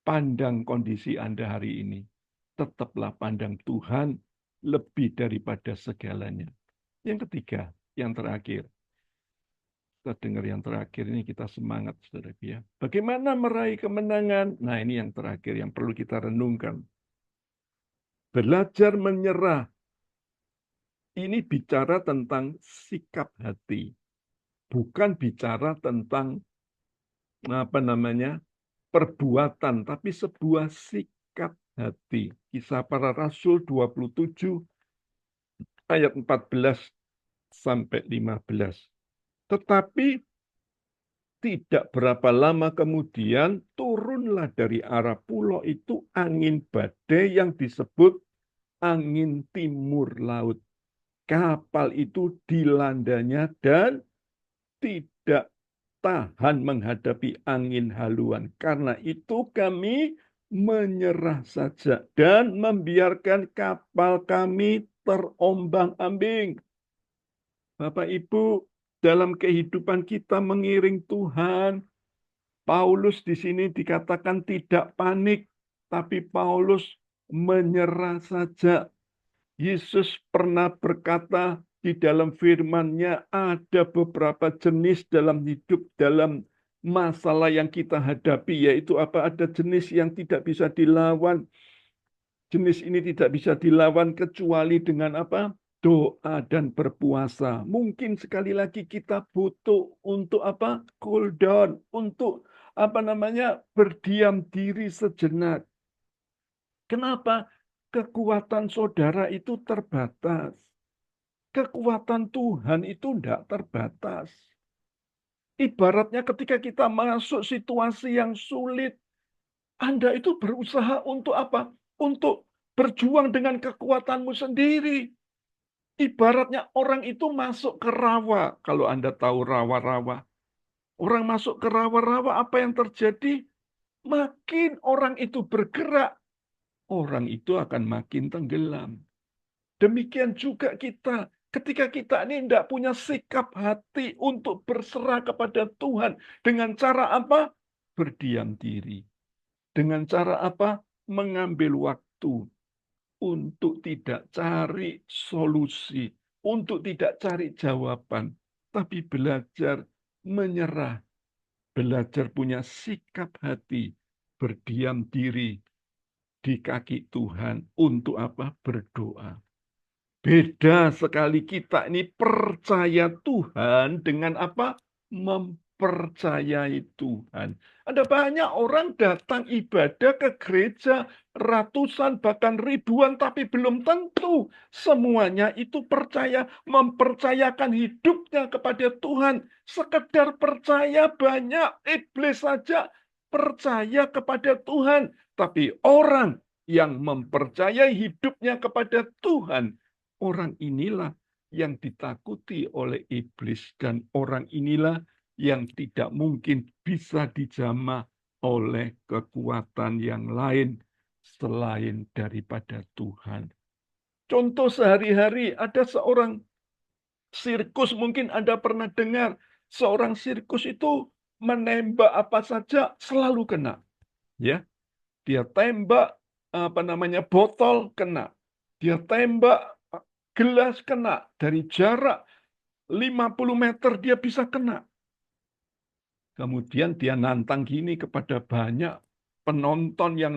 pandang kondisi Anda hari ini. Tetaplah pandang Tuhan lebih daripada segalanya. Yang ketiga, yang terakhir. Kita dengar yang terakhir ini kita semangat, saudara ya. Bagaimana meraih kemenangan? Nah, ini yang terakhir yang perlu kita renungkan. Belajar menyerah. Ini bicara tentang sikap hati. Bukan bicara tentang perbuatan, tapi sebuah sikap hati. Kisah Para Rasul 27 ayat 14 sampai 15. Tetapi tidak berapa lama kemudian turunlah dari arah pulau itu angin badai yang disebut angin timur laut. Kapal itu dilandanya dan tidak tahan menghadapi angin haluan. Karena itu kami menyerah saja dan membiarkan kapal kami terombang-ambing. Bapak Ibu, dalam kehidupan kita mengiring Tuhan, Paulus di sini dikatakan tidak panik, tapi Paulus menyerah saja. Yesus pernah berkata di dalam firman-Nya ada beberapa jenis dalam hidup, dalam masalah yang kita hadapi, yaitu apa? Ada jenis yang tidak bisa dilawan. Jenis ini tidak bisa dilawan kecuali dengan apa? Doa dan berpuasa. Mungkin sekali lagi kita butuh untuk apa? Cool down, untuk berdiam diri sejenak. Kenapa? Kekuatan saudara itu terbatas. Kekuatan Tuhan itu tidak terbatas. Ibaratnya ketika kita masuk situasi yang sulit, Anda itu berusaha untuk apa? Untuk berjuang dengan kekuatanmu sendiri. Ibaratnya orang itu masuk ke rawa. Kalau Anda tahu rawa-rawa. Orang masuk ke rawa-rawa, apa yang terjadi? Makin orang itu bergerak, orang itu akan makin tenggelam. Demikian juga kita Ketika kita ini tidak punya sikap hati untuk berserah kepada Tuhan. Dengan cara apa? Berdiam diri. Dengan cara apa? Mengambil waktu untuk tidak cari solusi, untuk tidak cari jawaban, tapi belajar menyerah, belajar punya sikap hati, berdiam diri di kaki Tuhan untuk apa? Berdoa. Beda sekali kita ini percaya Tuhan dengan apa? Mempercayai Tuhan. Ada banyak orang datang ibadah ke gereja, ratusan bahkan ribuan, tapi belum tentu semuanya itu percaya, mempercayakan hidupnya kepada Tuhan. Sekedar percaya banyak, iblis saja percaya kepada Tuhan. Tapi orang yang mempercayai hidupnya kepada Tuhan, orang inilah yang ditakuti oleh iblis, dan orang inilah yang tidak mungkin bisa dijamah oleh kekuatan yang lain selain daripada Tuhan. Contoh sehari-hari, ada seorang sirkus, mungkin Anda pernah dengar, seorang sirkus itu menembak apa saja selalu kena. Ya, dia tembak botol kena. Dia tembak gelas kena. Dari jarak 50 meter dia bisa kena. Kemudian dia nantang gini kepada banyak penonton yang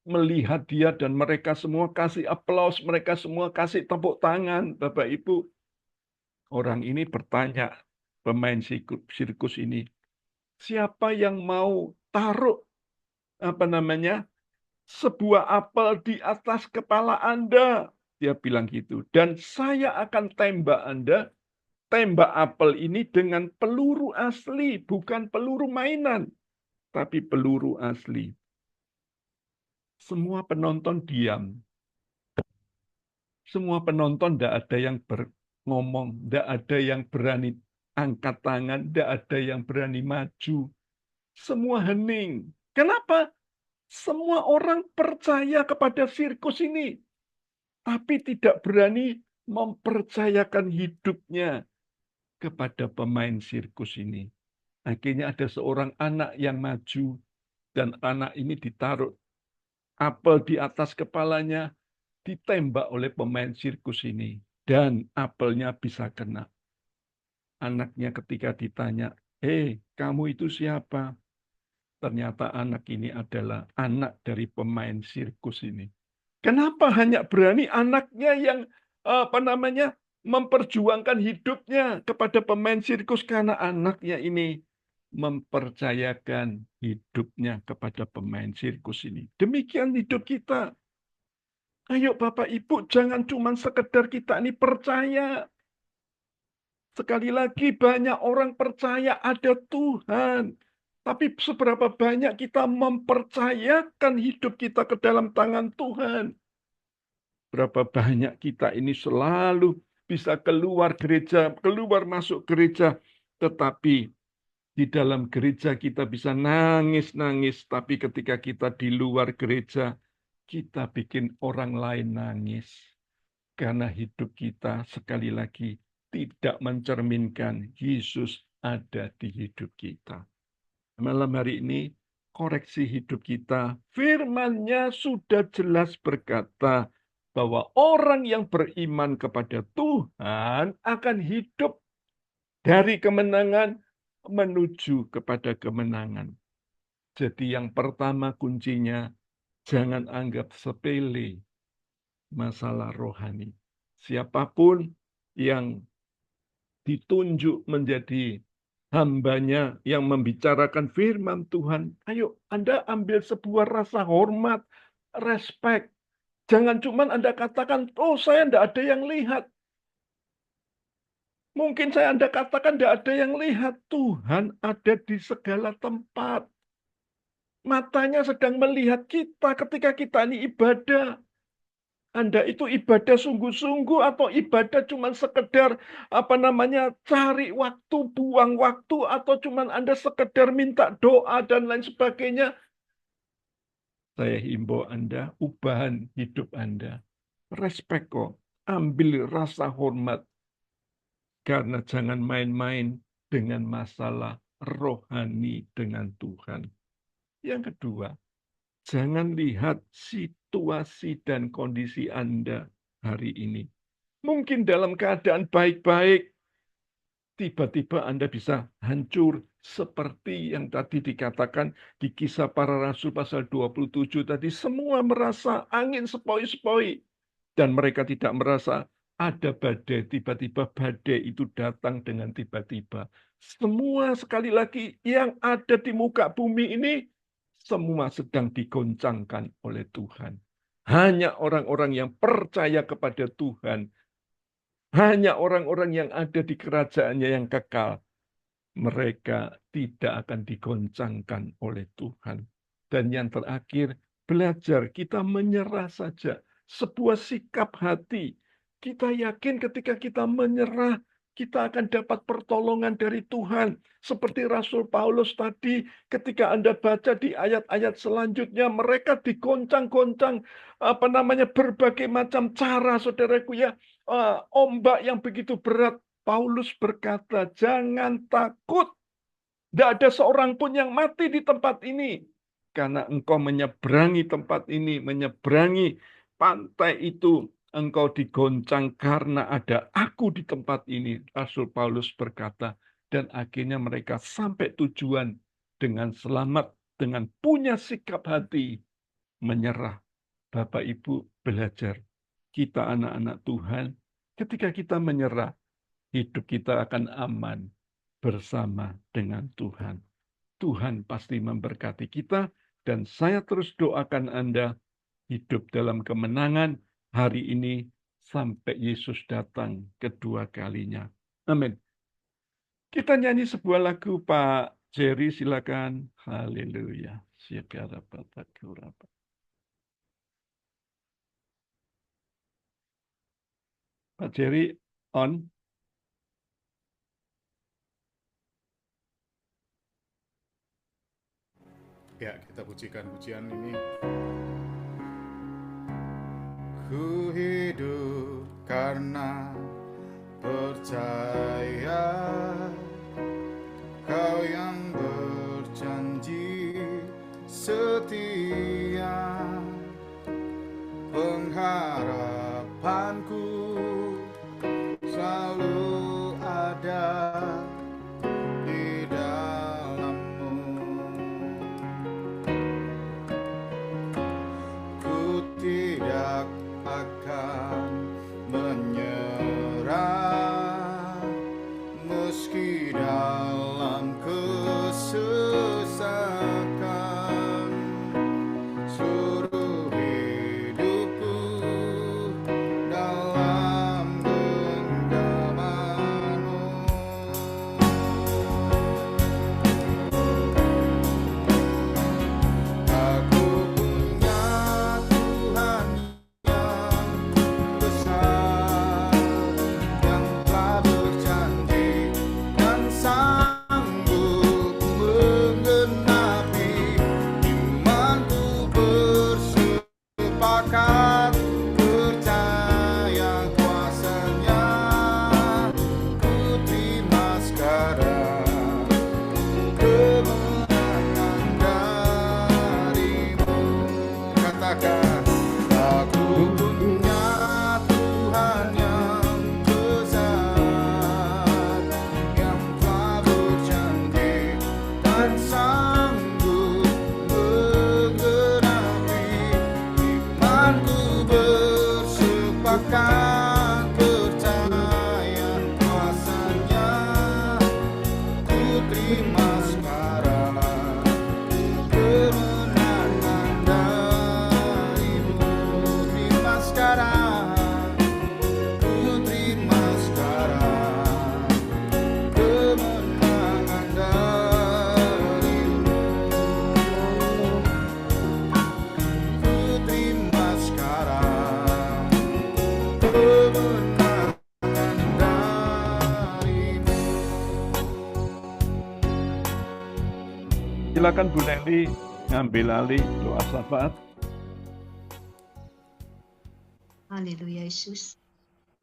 melihat dia, dan mereka semua kasih aplaus, mereka semua kasih tepuk tangan. Bapak Ibu, orang ini bertanya, pemain sirkus ini, siapa yang mau taruh sebuah apel di atas kepala Anda? Dia bilang gitu. Dan saya akan tembak Anda, tembak apel ini dengan peluru asli, bukan peluru mainan, tapi peluru asli. Semua penonton diam. Semua penonton tidak ada yang ngomong, tidak ada yang berani angkat tangan, tidak ada yang berani maju. Semua hening. Kenapa? Semua orang percaya kepada sirkus ini, tapi tidak berani mempercayakan hidupnya kepada pemain sirkus ini. Akhirnya ada seorang anak yang maju, dan anak ini ditaruh apel di atas kepalanya, ditembak oleh pemain sirkus ini, dan apelnya bisa kena. Anaknya ketika ditanya, kamu itu siapa? Ternyata anak ini adalah anak dari pemain sirkus ini. Kenapa hanya berani anaknya yang memperjuangkan hidupnya kepada pemain sirkus? Karena anaknya ini mempercayakan hidupnya kepada pemain sirkus ini. Demikian hidup kita. Ayo Bapak Ibu, jangan cuma sekedar kita ini percaya. Sekali lagi, banyak orang percaya ada Tuhan. Tapi seberapa banyak kita mempercayakan hidup kita ke dalam tangan Tuhan? Berapa banyak kita ini selalu bisa keluar gereja, keluar masuk gereja, tetapi di dalam gereja kita bisa nangis-nangis, tapi ketika kita di luar gereja, kita bikin orang lain nangis. Karena hidup kita sekali lagi tidak mencerminkan Yesus ada di hidup kita. Malam hari ini, koreksi hidup kita. Firman-Nya sudah jelas berkata bahwa orang yang beriman kepada Tuhan akan hidup dari kemenangan menuju kepada kemenangan. Jadi yang pertama kuncinya, jangan anggap sepele masalah rohani. Siapapun yang ditunjuk menjadi hambanya yang membicarakan firman Tuhan, ayo Anda ambil sebuah rasa hormat, respect. Jangan cuma Anda katakan, saya tidak ada yang lihat. Mungkin Anda katakan tidak ada yang lihat. Tuhan ada di segala tempat. Matanya sedang melihat kita ketika kita ini ibadah. Anda itu ibadah sungguh-sungguh atau ibadah cuma sekedar cari waktu, buang waktu, atau cuma Anda sekedar minta doa dan lain sebagainya. Saya himbau Anda, ubahan hidup Anda. Respect kok, ambil rasa hormat. Karena jangan main-main dengan masalah rohani dengan Tuhan. Yang kedua, jangan lihat situasi dan kondisi Anda hari ini. Mungkin dalam keadaan baik-baik, tiba-tiba Anda bisa hancur seperti yang tadi dikatakan di Kisah Para Rasul pasal 27 tadi. Semua merasa angin sepoi-sepoi dan mereka tidak merasa ada badai. Tiba-tiba badai itu datang dengan tiba-tiba. Semua sekali lagi yang ada di muka bumi ini semua sedang digoncangkan oleh Tuhan. Hanya orang-orang yang percaya kepada Tuhan, hanya orang-orang yang ada di kerajaannya yang kekal, mereka tidak akan digoncangkan oleh Tuhan. Dan yang terakhir, belajar kita menyerah saja. Sebuah sikap hati. Kita yakin ketika kita menyerah, kita akan dapat pertolongan dari Tuhan. Seperti Rasul Paulus tadi, ketika Anda baca di ayat-ayat selanjutnya, mereka digoncang-goncang, berbagai macam cara, saudaraku ya. Ombak yang begitu berat. Paulus berkata, jangan takut. Tidak ada seorang pun yang mati di tempat ini. Karena engkau menyeberangi tempat ini, menyeberangi pantai itu, engkau digoncang karena ada aku di tempat ini. Rasul Paulus berkata, dan akhirnya mereka sampai tujuan dengan selamat, dengan punya sikap hati, menyerah. Bapak Ibu belajar, kita anak-anak Tuhan, ketika kita menyerah, hidup kita akan aman bersama dengan Tuhan. Tuhan pasti memberkati kita, dan saya terus doakan Anda hidup dalam kemenangan hari ini sampai Yesus datang kedua kalinya. Amin. Kita nyanyi sebuah lagu, Pak Jerry, silakan. Haleluya. Pak Jerry, on. Ya, kita pujikan pujian ini. Ku hidup karena percaya, Kau yang berjanji setia, pengharapanku selalu ada di dalam-Mu. Ku tidak akan menyerah meski dalam kesesakan. Seluruh hidupku dalam genggaman-Mu. Aku punya Tuhan yang besar, yang telah berjanji dan sanggup menggenapi. Imanku bersepakat percaya kuasa-Nya. Ku terima sekarang kemenangan dari-Mu. Katakan, aku punya Tuhan yang besar, yang telah berjanji dan sanggup menggenapi. Imanku bersepakat percaya kuasa-Nya. Ku terima sekarang kemenangan dari-Mu. Terima sekarang, ku terima sekarang kemenangan dari-Mu. Ku terima sekarang kemenangan dari-Mu. Silakan Bu Nelly ngambil alih doa syafaat. Haleluya Yesus.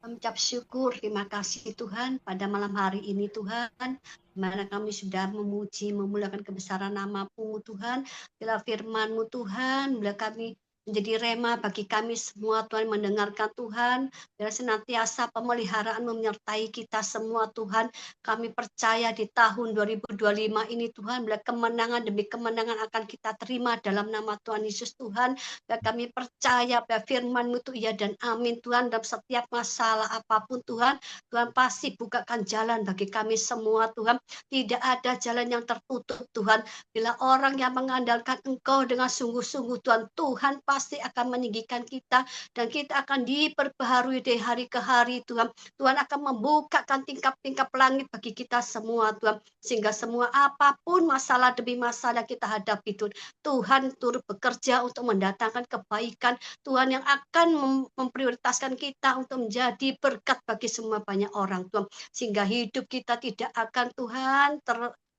Kami ucap syukur, terima kasih Tuhan pada malam hari ini Tuhan, di mana kami sudah memuji, memuliakan kebesaran nama-Mu Tuhan, bila firman-Mu Tuhan, bila kami menjadi rema bagi kami semua Tuhan, mendengarkan Tuhan, bila senantiasa pemeliharaan menyertai kita semua Tuhan. Kami percaya di tahun 2025 ini Tuhan, bila kemenangan demi kemenangan akan kita terima dalam nama Tuhan Yesus Tuhan. Dan kami percaya bahwa firman-Mu itu iya dan amin Tuhan, dalam setiap masalah apapun Tuhan, Tuhan pasti bukakan jalan bagi kami semua Tuhan. Tidak ada jalan yang tertutup Tuhan. Bila orang yang mengandalkan Engkau dengan sungguh-sungguh Tuhan, Tuhan pasti akan meninggikan kita dan kita akan diperbaharui dari hari ke hari Tuhan. Tuhan akan membukakan tingkap-tingkap langit bagi kita semua Tuhan. Sehingga semua apapun masalah demi masalah kita hadapi Tuhan, Tuhan turut bekerja untuk mendatangkan kebaikan. Tuhan yang akan memprioritaskan kita untuk menjadi berkat bagi semua banyak orang Tuhan. Sehingga hidup kita tidak akan Tuhan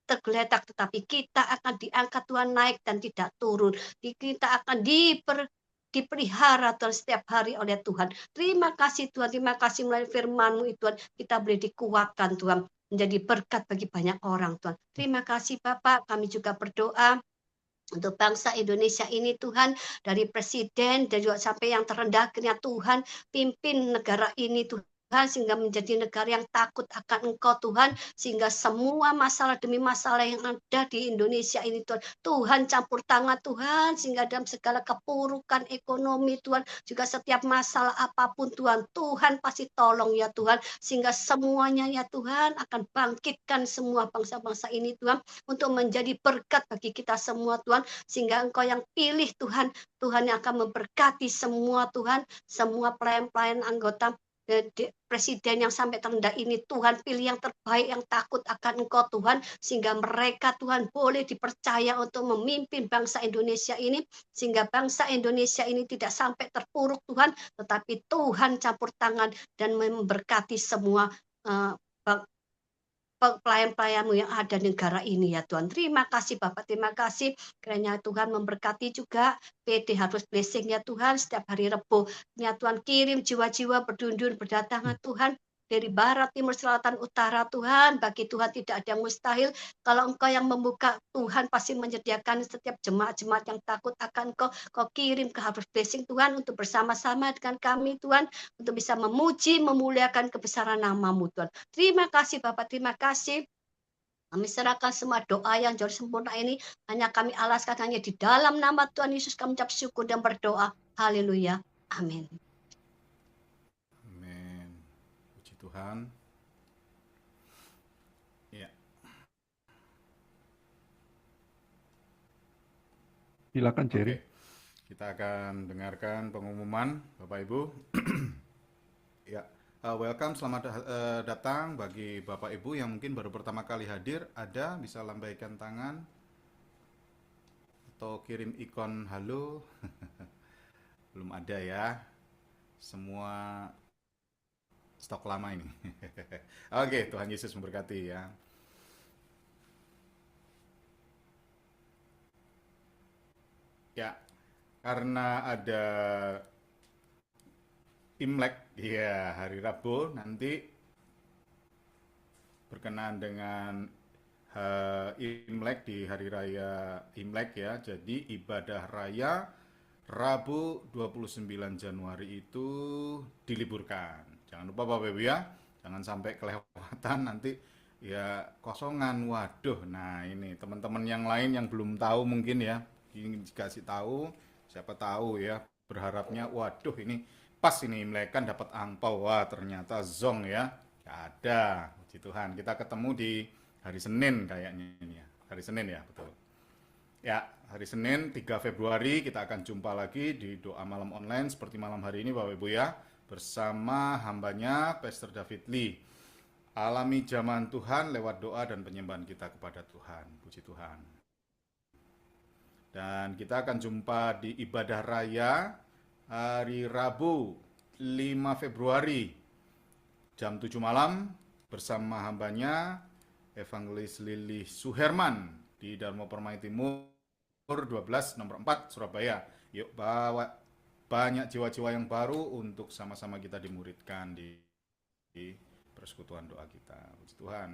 tergeletak, tetapi kita akan diangkat Tuhan naik dan tidak turun. Kita akan dipelihara Tuhan setiap hari oleh Tuhan. Terima kasih Tuhan, terima kasih melalui firman-Mu Tuhan, kita boleh dikuatkan Tuhan, menjadi berkat bagi banyak orang Tuhan. Terima kasih Bapak, kami juga berdoa untuk bangsa Indonesia ini Tuhan, dari presiden dan juga sampai yang terendah, kiranya Tuhan pimpin negara ini Tuhan, sehingga menjadi negara yang takut akan Engkau Tuhan, sehingga semua masalah demi masalah yang ada di Indonesia ini Tuhan, Tuhan campur tangan Tuhan, sehingga dalam segala kepurukan ekonomi Tuhan, juga setiap masalah apapun Tuhan, Tuhan pasti tolong ya Tuhan, sehingga semuanya ya Tuhan akan bangkitkan semua bangsa-bangsa ini Tuhan, untuk menjadi berkat bagi kita semua Tuhan, sehingga Engkau yang pilih Tuhan, Tuhan yang akan memberkati semua Tuhan, semua pelayan-pelayan anggota presiden yang sampai terendah ini Tuhan pilih yang terbaik, yang takut akan Engkau Tuhan, sehingga mereka Tuhan boleh dipercaya untuk memimpin bangsa Indonesia ini, sehingga bangsa Indonesia ini tidak sampai terpuruk Tuhan, tetapi Tuhan campur tangan dan memberkati semua pelayan-pelayan-Mu yang ada di negara ini ya Tuhan. Terima kasih Bapak, terima kasih kiranya Tuhan memberkati juga PT Harvest Blessing ya Tuhan, setiap hari Rebo ya Tuhan, kirim jiwa-jiwa berdundun berdatangan Tuhan, dari barat, timur, selatan, utara Tuhan. Bagi Tuhan tidak ada yang mustahil. Kalau Engkau yang membuka, Tuhan pasti menyediakan setiap jemaat-jemaat yang takut akan Engkau. Kau kirim ke Harvest Blessing Tuhan, untuk bersama-sama dengan kami Tuhan, untuk bisa memuji, memuliakan kebesaran nama-Mu Tuhan. Terima kasih Bapak, terima kasih. Kami serahkan semua doa yang jauh sempurna ini, hanya kami alaskan hanya di dalam nama Tuhan Yesus. Kami ucap syukur dan berdoa. Haleluya. Amin. Amin. Puji Tuhan. Ya. Silakan Jerry. Oke. Kita akan dengarkan pengumuman Bapak Ibu. Ya, welcome, selamat datang bagi Bapak Ibu yang mungkin baru pertama kali hadir. Ada bisa lambaikan tangan atau kirim ikon halo. Belum ada ya. Semua stok lama ini. Oke, Tuhan Yesus memberkati ya. Ya, karena ada Imlek, ya hari Rabu nanti berkenaan dengan Imlek di hari raya Imlek ya. Jadi ibadah raya Rabu 29 Januari itu diliburkan. Jangan lupa Bapak Ibu ya, jangan sampai kelewatan nanti ya kosongan. Waduh, nah ini teman-teman yang lain yang belum tahu mungkin ya, ingin dikasih tahu, siapa tahu ya, berharapnya waduh ini pas ini Imlek kan dapat angpau, wah ternyata zong ya, gak ada. Puji Tuhan, kita ketemu di hari Senin kayaknya ini ya, hari Senin ya, betul. Ya, hari Senin 3 Februari kita akan jumpa lagi di doa malam online seperti malam hari ini Bapak Ibu ya, bersama hambanya Pastor David Lee. Alami zaman Tuhan lewat doa dan penyembahan kita kepada Tuhan. Puji Tuhan. Dan kita akan jumpa di ibadah raya hari Rabu 5 Februari jam 7 malam bersama hambanya Evangelis Lili Suherman di Dharma Permai Timur 12 nomor 4 Surabaya. Yuk bawa banyak jiwa-jiwa yang baru untuk sama-sama kita dimuridkan di persekutuan doa kita. Puji Tuhan.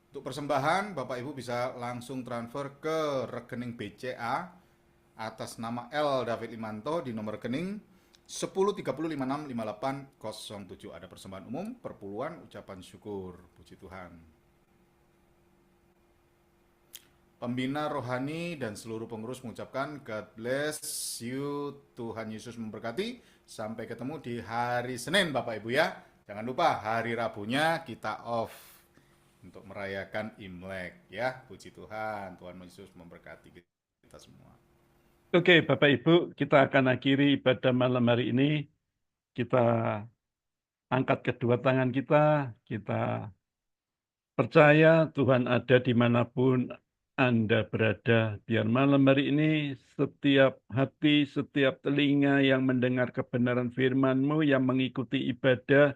Untuk persembahan, Bapak Ibu bisa langsung transfer ke rekening BCA atas nama L. David Limanto di nomor rekening 1030565807. Ada persembahan umum, perpuluhan, ucapan syukur. Puji Tuhan. Pembina rohani dan seluruh pengurus mengucapkan God bless you. Tuhan Yesus memberkati. Sampai ketemu di hari Senin Bapak Ibu ya. Jangan lupa hari Rabunya kita off untuk merayakan Imlek ya. Puji Tuhan. Tuhan Yesus memberkati kita semua. Oke, Bapak Ibu, kita akan akhiri ibadah malam hari ini. Kita angkat kedua tangan kita percaya Tuhan ada dimanapun Anda berada. Biar malam hari ini setiap hati, setiap telinga yang mendengar kebenaran firman-Mu, yang mengikuti ibadah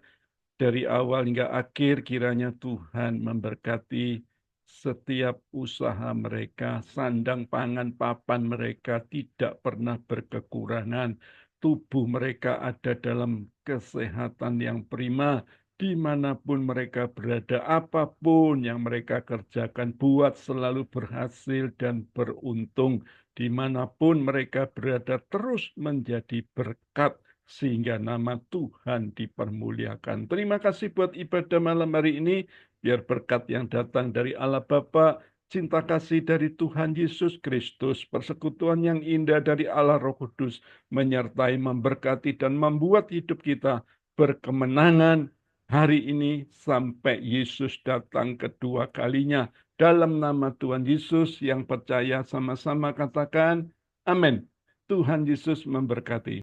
dari awal hingga akhir, kiranya Tuhan memberkati setiap usaha mereka, sandang pangan papan mereka tidak pernah berkekurangan. Tubuh mereka ada dalam kesehatan yang prima, dimanapun mereka berada, apapun yang mereka kerjakan, buat selalu berhasil dan beruntung. Dimanapun mereka berada, terus menjadi berkat, sehingga nama Tuhan dipermuliakan. Terima kasih buat ibadah malam hari ini. Biar berkat yang datang dari Allah Bapa, cinta kasih dari Tuhan Yesus Kristus, persekutuan yang indah dari Allah Roh Kudus, menyertai, memberkati, dan membuat hidup kita berkemenangan hari ini sampai Yesus datang kedua kalinya. Dalam nama Tuhan Yesus yang percaya sama-sama katakan, amin. Tuhan Yesus memberkati.